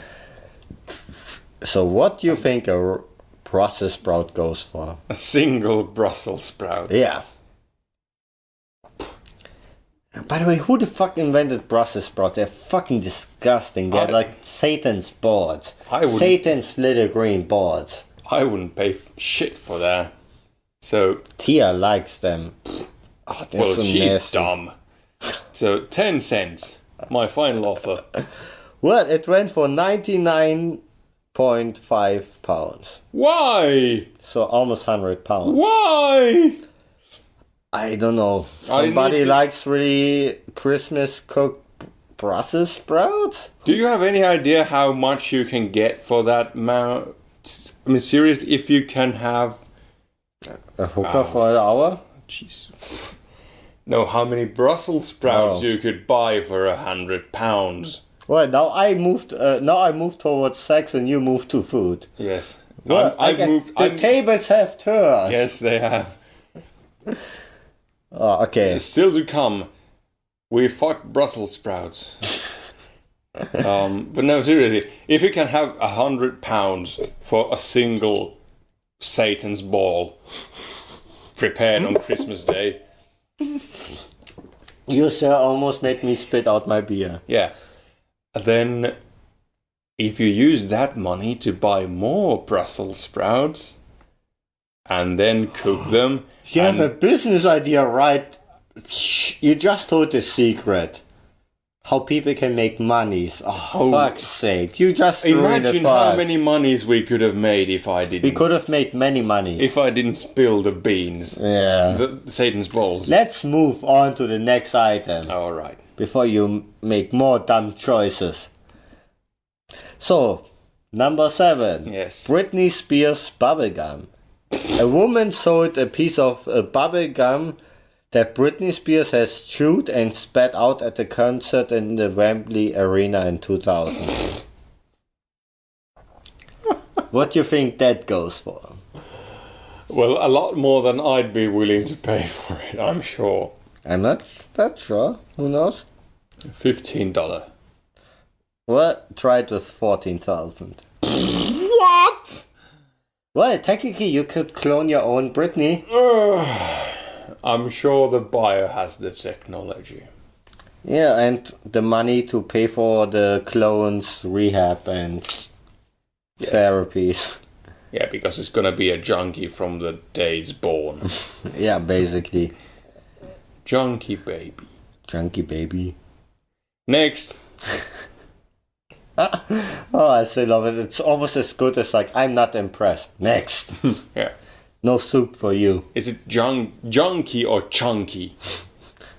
S1: So what do you think a Brussels sprout goes for?
S2: A single Brussels sprout.
S1: Yeah. By the way, who the fuck invented Brussels sprouts? They're fucking disgusting. They're like Satan's boards.
S2: I wouldn't-
S1: Satan's little green boards.
S2: I wouldn't pay shit for that. So,
S1: Tia likes them. Oh, they're
S2: well,
S1: so
S2: she's
S1: nasty.
S2: dumb. So, 10 cents. My final offer.
S1: Well, it went for 99.5 pounds.
S2: Why?
S1: So almost 100 pounds.
S2: Why?
S1: I don't know.
S2: I
S1: Somebody
S2: need to-
S1: likes really Christmas cooked Brussels sprouts?
S2: Do you have any idea how much you can get for that amount? I mean, seriously, if you can have...
S1: A hooker for an hour?
S2: Jeez. No, how many Brussels sprouts
S1: Oh.
S2: you could buy for £100?
S1: Well, now I moved towards sex and you moved to food.
S2: Yes.
S1: Well, the tables have turned.
S2: Yes, they have.
S1: Oh, okay.
S2: Still to come, we fuck Brussels sprouts. But no, seriously, if you can have £100 for a single Satan's ball prepared on Christmas Day,
S1: You, sir, almost made me spit out my beer.
S2: yeah, then if you use that money to buy more Brussels sprouts, and then cook them.
S1: You have
S2: and
S1: a business idea, right? You just told the secret. How people can make monies. Oh, fuck's sake. You just ruined it
S2: imagine
S1: for
S2: how
S1: us.
S2: many monies we could have made if I didn't.
S1: We could have made many monies.
S2: If I didn't spill the beans.
S1: Yeah.
S2: The Satan's balls.
S1: Let's move on to the next item.
S2: All right.
S1: Before you make more dumb choices. So, number 7.
S2: Yes.
S1: Britney Spears bubblegum. A woman sold a piece of bubblegum that Britney Spears has chewed and spat out at a concert in the Wembley Arena in 2000. What do you think that goes for?
S2: Well, a lot more than I'd be willing to pay for it, I'm sure.
S1: I'm not that sure. Who knows?
S2: $15.
S1: Well, try it with 14,000.
S2: What?
S1: Well, technically you could clone your own Britney.
S2: I'm sure the buyer has the technology.
S1: Yeah, and the money to pay for the clones, rehab, and therapies.
S2: Yeah, because it's gonna be a junkie from the day it's born.
S1: Yeah, basically.
S2: Junkie baby.
S1: Junkie baby.
S2: Next.
S1: Oh, I still love it. It's almost as good as like, I'm not impressed. Next.
S2: Yeah.
S1: No soup for you.
S2: Is it junkie or chunky?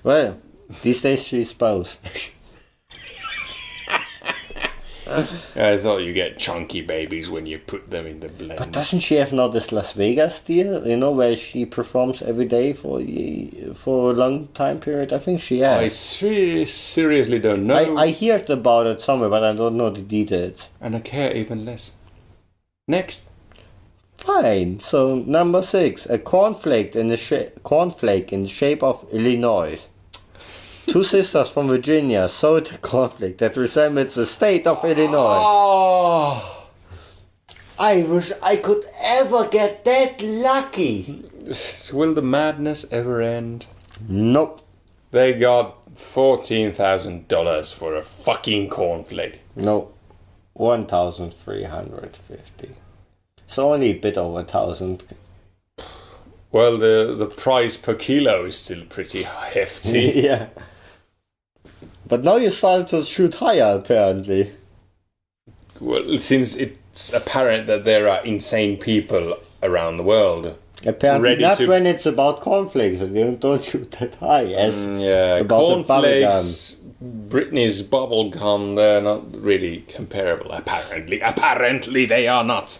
S1: Well, these days she's both.
S2: I thought you get chunky babies when you put them in the blender.
S1: But doesn't she have now this Las Vegas deal? You know, where she performs every day for a long time period? I think she has.
S2: I seriously don't know.
S1: I heard about it somewhere, but I don't know the details.
S2: And I care even less. Next.
S1: Fine. So number 6, a cornflake in the shape of Illinois. 2 sisters from Virginia sold a cornflake that resembles the state of Illinois.
S2: Oh.
S1: I wish I could ever get that lucky.
S2: Will the madness ever end?
S1: Nope.
S2: They got $14,000 for a fucking cornflake.
S1: No. 1,350. So only a bit over 1,000.
S2: Well, the price per kilo is still pretty hefty.
S1: Yeah. But now you started to shoot higher, apparently.
S2: Well, since it's apparent that there are insane people around the world.
S1: Apparently
S2: Ready
S1: not
S2: to-
S1: when it's about cornflakes. You don't shoot that high as
S2: Yeah,
S1: about the
S2: cornflakes, Britney's bubblegum, they're not really comparable, apparently. Apparently they are not.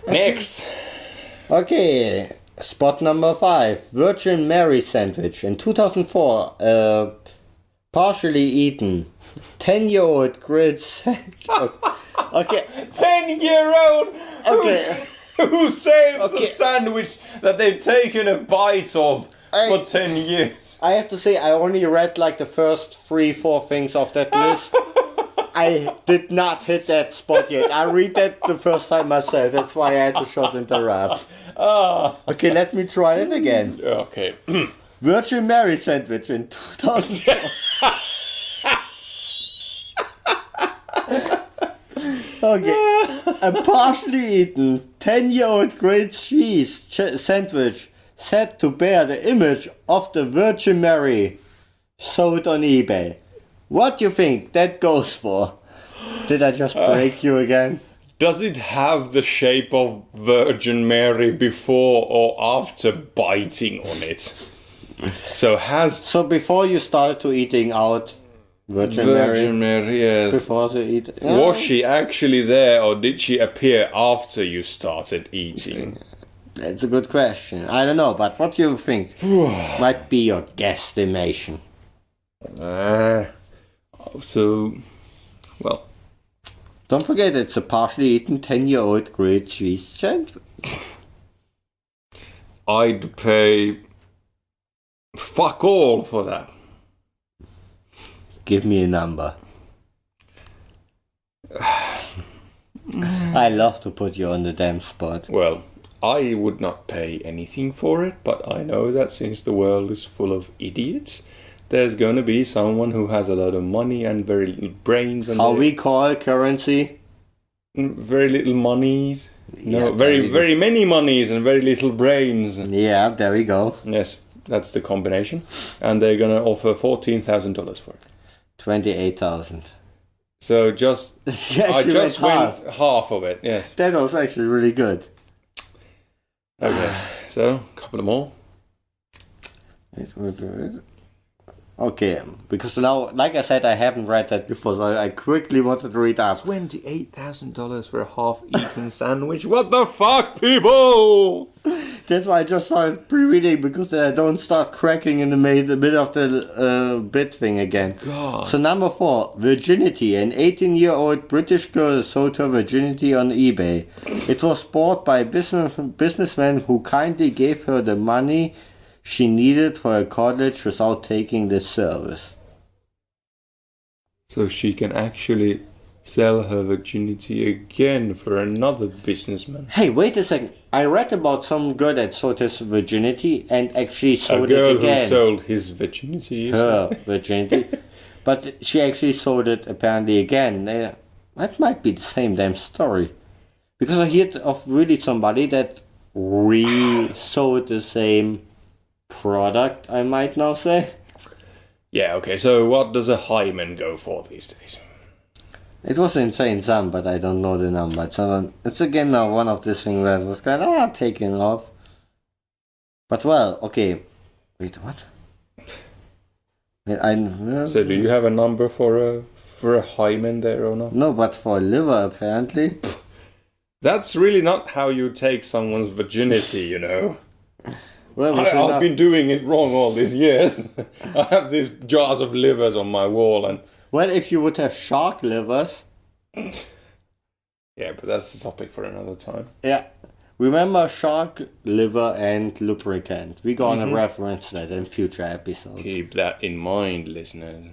S2: Next.
S1: Okay, spot number 5. Virgin Mary sandwich. In 2004, partially eaten. 10-year-old grilled sandwich. Okay.
S2: 10-year-old
S1: Okay.
S2: who saves
S1: Okay.
S2: a sandwich that they've taken a bite of for 10 years.
S1: I have to say, I only read like the first 3-4 things of that list. I did not hit that spot yet. I read that the first time myself. That's why I had to short interrupt. Okay, let me try it again.
S2: Okay.
S1: Virgin Mary sandwich in 2004. Okay. A partially eaten 10-year-old grilled cheese sandwich said to bear the image of the Virgin Mary sold on eBay. What do you think that goes for? Did I just break you again?
S2: Does it have the shape of Virgin Mary before or after biting on it?
S1: So before you started to eating out Virgin
S2: Mary, yes.
S1: before you eat,
S2: Was she actually there or did she appear after you started eating?
S1: That's a good question. I don't know, but what do you think might be your guesstimation?
S2: Well,
S1: Don't forget, it's a partially eaten 10-year-old grilled cheese sandwich.
S2: I'd pay fuck all for that.
S1: Give me a number. I love to put you on the damn spot.
S2: Well, I would not pay anything for it, but I know that since the world is full of idiots, there's gonna be someone who has a lot of money and very little brains. And
S1: How we call currency?
S2: Very little monies. No,
S1: Yeah,
S2: very
S1: there we go.
S2: very many monies and very little brains.
S1: Yeah, there we go.
S2: Yes, that's the combination, and they're gonna offer $14,000 for it.
S1: 28,000.
S2: So just
S1: Yeah,
S2: I
S1: you
S2: just
S1: went
S2: went half of it. Yes.
S1: That was actually really good.
S2: Okay. So a couple of more.
S1: Okay, because now, like I said, I haven't read that before, so I quickly wanted to read up.
S2: $28,000 for a half-eaten sandwich. What the fuck, people?
S1: That's why I just started pre-reading, because I don't start cracking in the middle of the bit thing again.
S2: God.
S1: So number 4, virginity. An 18-year-old British girl sold her virginity on eBay. It was bought by a businessman who kindly gave her the money she needed for a college without taking this service.
S2: So she can actually sell her virginity again for another businessman.
S1: Hey, wait a second. I read about some girl that sold his virginity and actually
S2: A
S1: sold
S2: girl
S1: it
S2: who
S1: again.
S2: sold his virginity.
S1: Her virginity. But she actually sold it apparently again. That might be the same damn story. Because I heard of really somebody that re-sold the same product, I might now say.
S2: Yeah, okay, so what does a hymen go for these days?
S1: It was an insane sum, but I don't know the number. It's again now one of these things that was kind of taken off. But well, okay. Wait, what?
S2: So do you have a number for a hymen there or not?
S1: No, but for a liver apparently.
S2: That's really not how you take someone's virginity, you know.
S1: Well,
S2: I've been doing it wrong all these years. I have these jars of livers on my wall and...
S1: Well, if you would have shark livers.
S2: Yeah, but that's a topic for another time.
S1: Yeah. Remember shark liver and lubricant. We're gonna reference that in future episodes.
S2: Keep that in mind, listeners.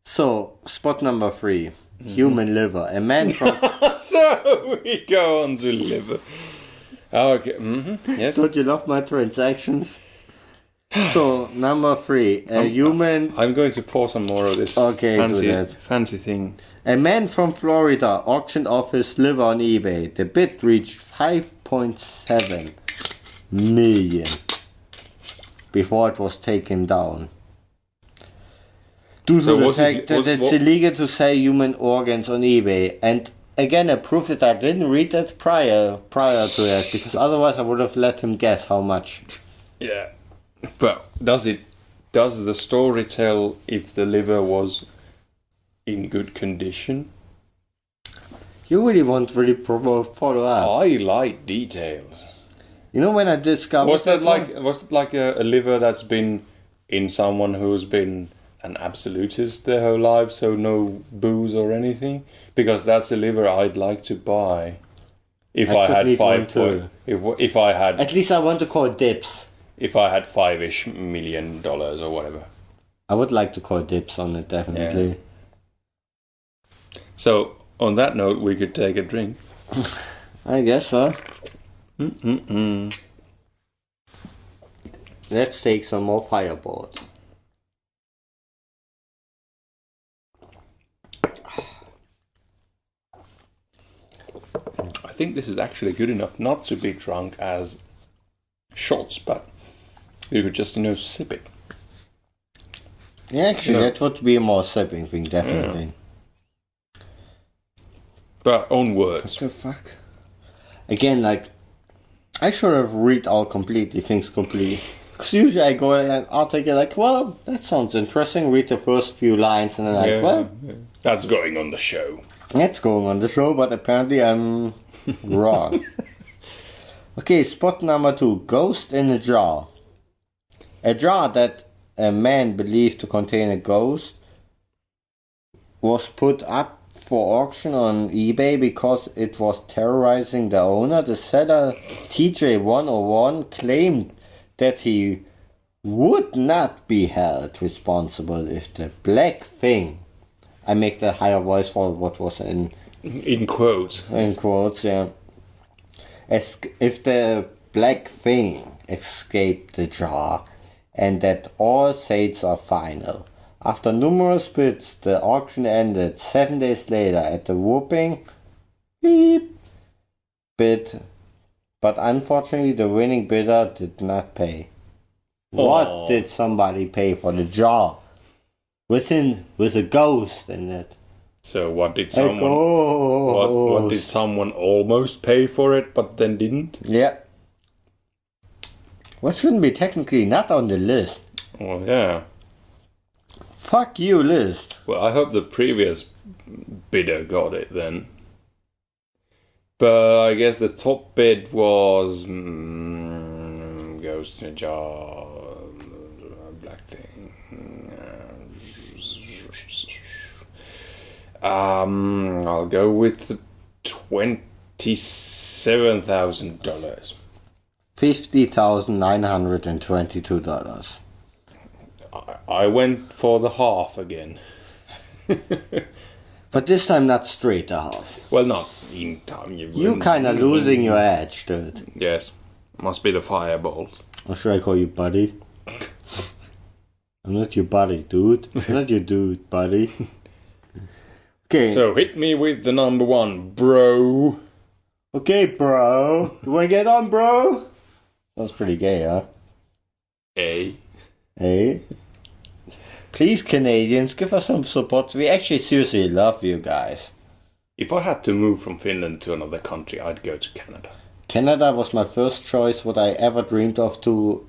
S1: So, spot number 3. Human liver. A man from...
S2: So we go on to liver. Okay. Yes.
S1: Don't you love my transactions? So, number 3. A human...
S2: I'm going to pour some more of this
S1: Okay, do that.
S2: fancy thing.
S1: A man from Florida auctioned off his liver on eBay. The bid reached 5.7 million before it was taken down. Due to
S2: So
S1: the
S2: was
S1: fact
S2: it-
S1: that
S2: was-
S1: it's
S2: what-
S1: illegal to sell human organs on eBay. And again, a proof that I didn't read that prior to that, because otherwise I would have let him guess how much.
S2: Yeah. But does the story tell if the liver was in good condition?
S1: You really won't really follow up.
S2: I like details.
S1: You know when I discovered
S2: Was it
S1: one?
S2: like a liver that's been in someone who's been an absolutist their whole life, so no booze or anything? Because that's a liver I'd like to buy. If
S1: I
S2: I
S1: could
S2: had
S1: need one
S2: 5
S1: too.
S2: if I had
S1: At least I want to call dips.
S2: if I had $5-ish million or whatever.
S1: I would like to call dips on it, definitely.
S2: So on that note, we could take a drink.
S1: I guess so. Let's take some more Fireboard.
S2: I think this is actually good enough not to be drunk as shots, but you could just, sip it.
S1: Yeah, actually,
S2: Yeah.
S1: that would be a more sipping thing, definitely.
S2: But own words.
S1: The fuck? Again, I should have read all completely, things completely. Because usually I go and I'll take it like, well, that sounds interesting, read the first few lines, and then well,
S2: That's going on the show.
S1: that's going on the show, but apparently I'm wrong. Okay, spot number 2. Ghost in a jar. A jar that a man believed to contain a ghost was put up for auction on eBay because it was terrorizing the owner. The seller, TJ101, claimed that he would not be held responsible if the black thing... I make the higher voice for what was in
S2: quotes.
S1: in quotes, yeah. If the black thing escaped the jar, and that all sales are final. After numerous bids, the auction ended 7 days later at a whopping Beep. Bid. But unfortunately, the winning bidder did not pay. What did somebody pay for the jar? With a ghost in it.
S2: So what did
S1: A
S2: someone
S1: ghost.
S2: what did someone almost pay for it but then didn't?
S1: Yeah. What shouldn't be technically not on the list?
S2: Well, yeah.
S1: Fuck you, list.
S2: Well, I hope the previous bidder got it then. But I guess the top bid was Ghost in a Jar, black thing. I'll go with $27,000.
S1: $50,922.
S2: I went for the half again.
S1: But this time not straight half.
S2: Well, not in time.
S1: You kinda losing your edge, dude.
S2: Yes, must be the fireball.
S1: Or should I call you buddy? I'm not your buddy, dude. I'm not your dude, buddy. Okay.
S2: So hit me with the number one, bro.
S1: Okay, bro. You wanna get on, bro? Sounds pretty gay, huh?
S2: A.
S1: Hey? Please, Canadians, give us some support. We actually seriously love you guys.
S2: If I had to move from Finland to another country, I'd go to Canada.
S1: Canada was my first choice, what I ever dreamed of to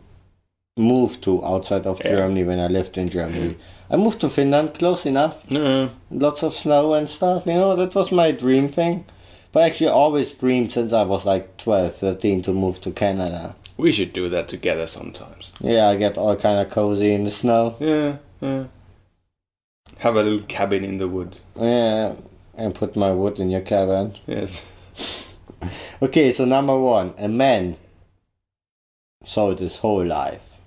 S1: move to outside of Germany when I lived in Germany. I moved to Finland, close enough.
S2: No.
S1: Lots of snow and stuff, that was my dream thing. But I actually always dreamed since I was like 12, 13 to move to Canada.
S2: We should do that together sometimes.
S1: Yeah, I get all kind of cozy in the snow.
S2: Yeah. Have a little cabin in the woods.
S1: Yeah, and put my wood in your cabin.
S2: Yes.
S1: Okay, so number one, a man sold his whole life.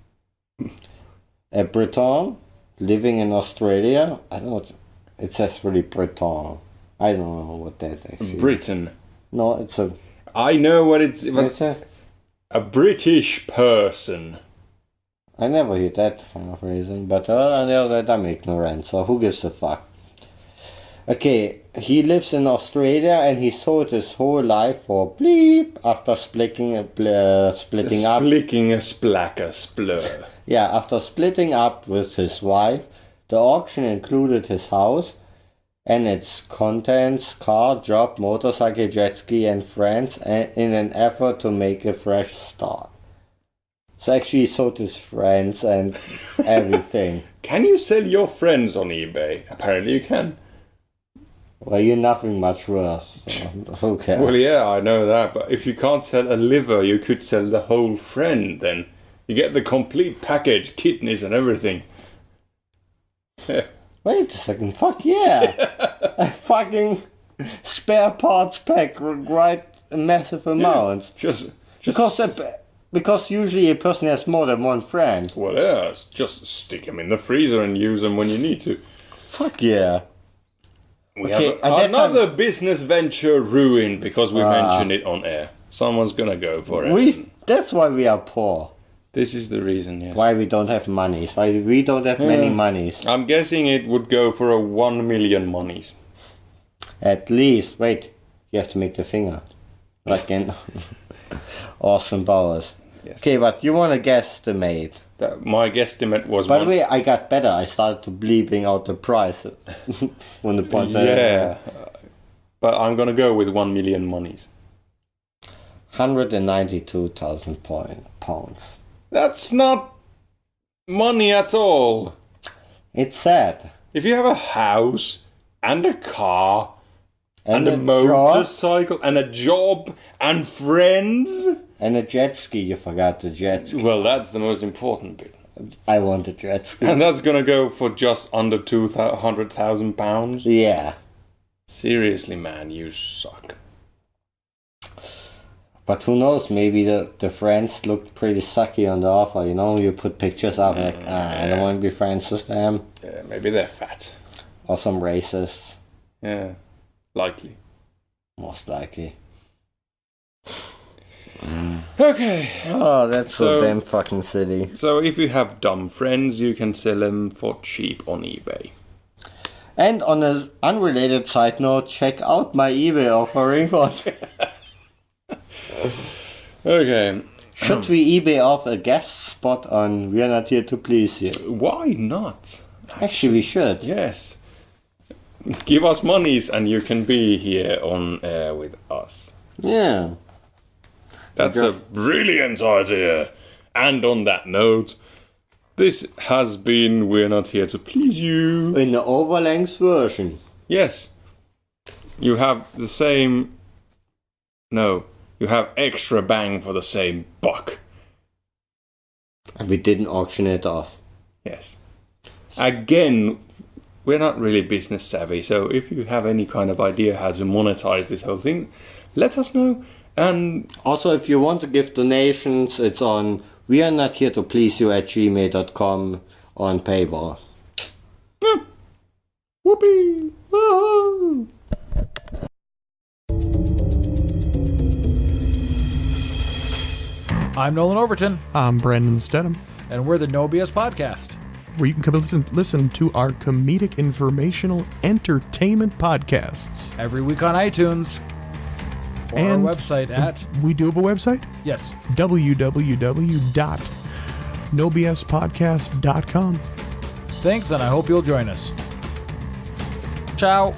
S1: A Breton living in Australia. I don't know what it says. Really Breton. I don't know what that actually.
S2: Britain.
S1: No, it's a.
S2: I know what it's.
S1: It's
S2: A British person.
S1: I never hear that kind of reason, but on the other hand, I'm ignorant, so who gives a fuck? Okay, he lives in Australia and he sold his whole life for bleep after splitting up.
S2: Splicking a splacker splur.
S1: Yeah, after splitting up with his wife, the auction included his house and its contents, car, job, motorcycle, jet ski, and friends, in an effort to make a fresh start. So actually he sold his friends and everything.
S2: Can you sell your friends on eBay? Apparently you can.
S1: Well, you're nothing much worse, so who cares?
S2: Well, yeah, I know that, but if you can't sell a liver, you could sell the whole friend then. You get the complete package, kidneys and everything. Yeah.
S1: Wait a second, fuck yeah! A fucking spare parts pack, right? A massive amount.
S2: Just
S1: Because usually a person has more than one friend.
S2: Well, yeah, just stick them in the freezer and use them when you need to.
S1: Fuck yeah.
S2: We
S1: Okay,
S2: have
S1: at that
S2: another business venture ruined because we mentioned it on air. Someone's gonna go for it.
S1: That's why we are poor.
S2: This is the reason, yes.
S1: Why we don't have monies. Why we don't have many monies.
S2: I'm guessing it would go for a 1 million monies.
S1: At least, wait, you have to make the finger. Like in Austin Powers.
S2: Yes.
S1: Okay, but you want to guesstimate.
S2: My guesstimate was
S1: By the way, I got better. I started to bleeping out the price when the points.
S2: Yeah. But I'm gonna go with 1 million monies.
S1: 192,000 pounds.
S2: That's not money at all.
S1: It's sad.
S2: If you have a house and a car and a
S1: job,
S2: motorcycle and a job and friends.
S1: and a jet ski. You forgot the jet ski.
S2: Well, that's the most important bit.
S1: I want a jet ski.
S2: And that's gonna go for just under £200,000.
S1: Yeah.
S2: Seriously, man, you suck.
S1: But who knows, maybe the friends looked pretty sucky on the offer, you put pictures up like, I don't want to be friends with them.
S2: Yeah, maybe they're fat.
S1: Or some racists,
S2: Yeah, likely.
S1: most likely.
S2: Okay.
S1: Oh, that's
S2: So-
S1: so damn fucking silly.
S2: So if you have dumb friends, you can sell them for cheap on eBay.
S1: And on an unrelated side note, check out my eBay offering for...
S2: Okay.
S1: Should we eBay off a guest spot on We're Not Here to Please You?
S2: Why not?
S1: Actually, we should.
S2: Yes. Give us monies and you can be here on air with us.
S1: Yeah.
S2: That's a brilliant idea. And on that note, this has been We're Not Here to Please You.
S1: In the overlength version.
S2: Yes. You have the same... No. You have extra bang for the same buck.
S1: And we didn't auction it off.
S2: Yes. Again, we're not really business savvy, so if you have any kind of idea how to monetize this whole thing, let us know. And
S1: also, if you want to give donations, it's on wearenotheretoPleaseYou@gmail.com on PayPal.
S2: Whoopee!
S1: Woohoo!
S5: I'm Nolan Overton,
S6: I'm Brandon Stedham,
S5: and we're the No BS Podcast.
S6: where you can come listen to our comedic, informational, entertainment podcasts.
S5: Every week on iTunes. Or
S6: And
S5: our website at...
S6: We do have a website?
S5: Yes.
S6: www.nobspodcast.com.
S5: Thanks, and I hope you'll join us. Ciao.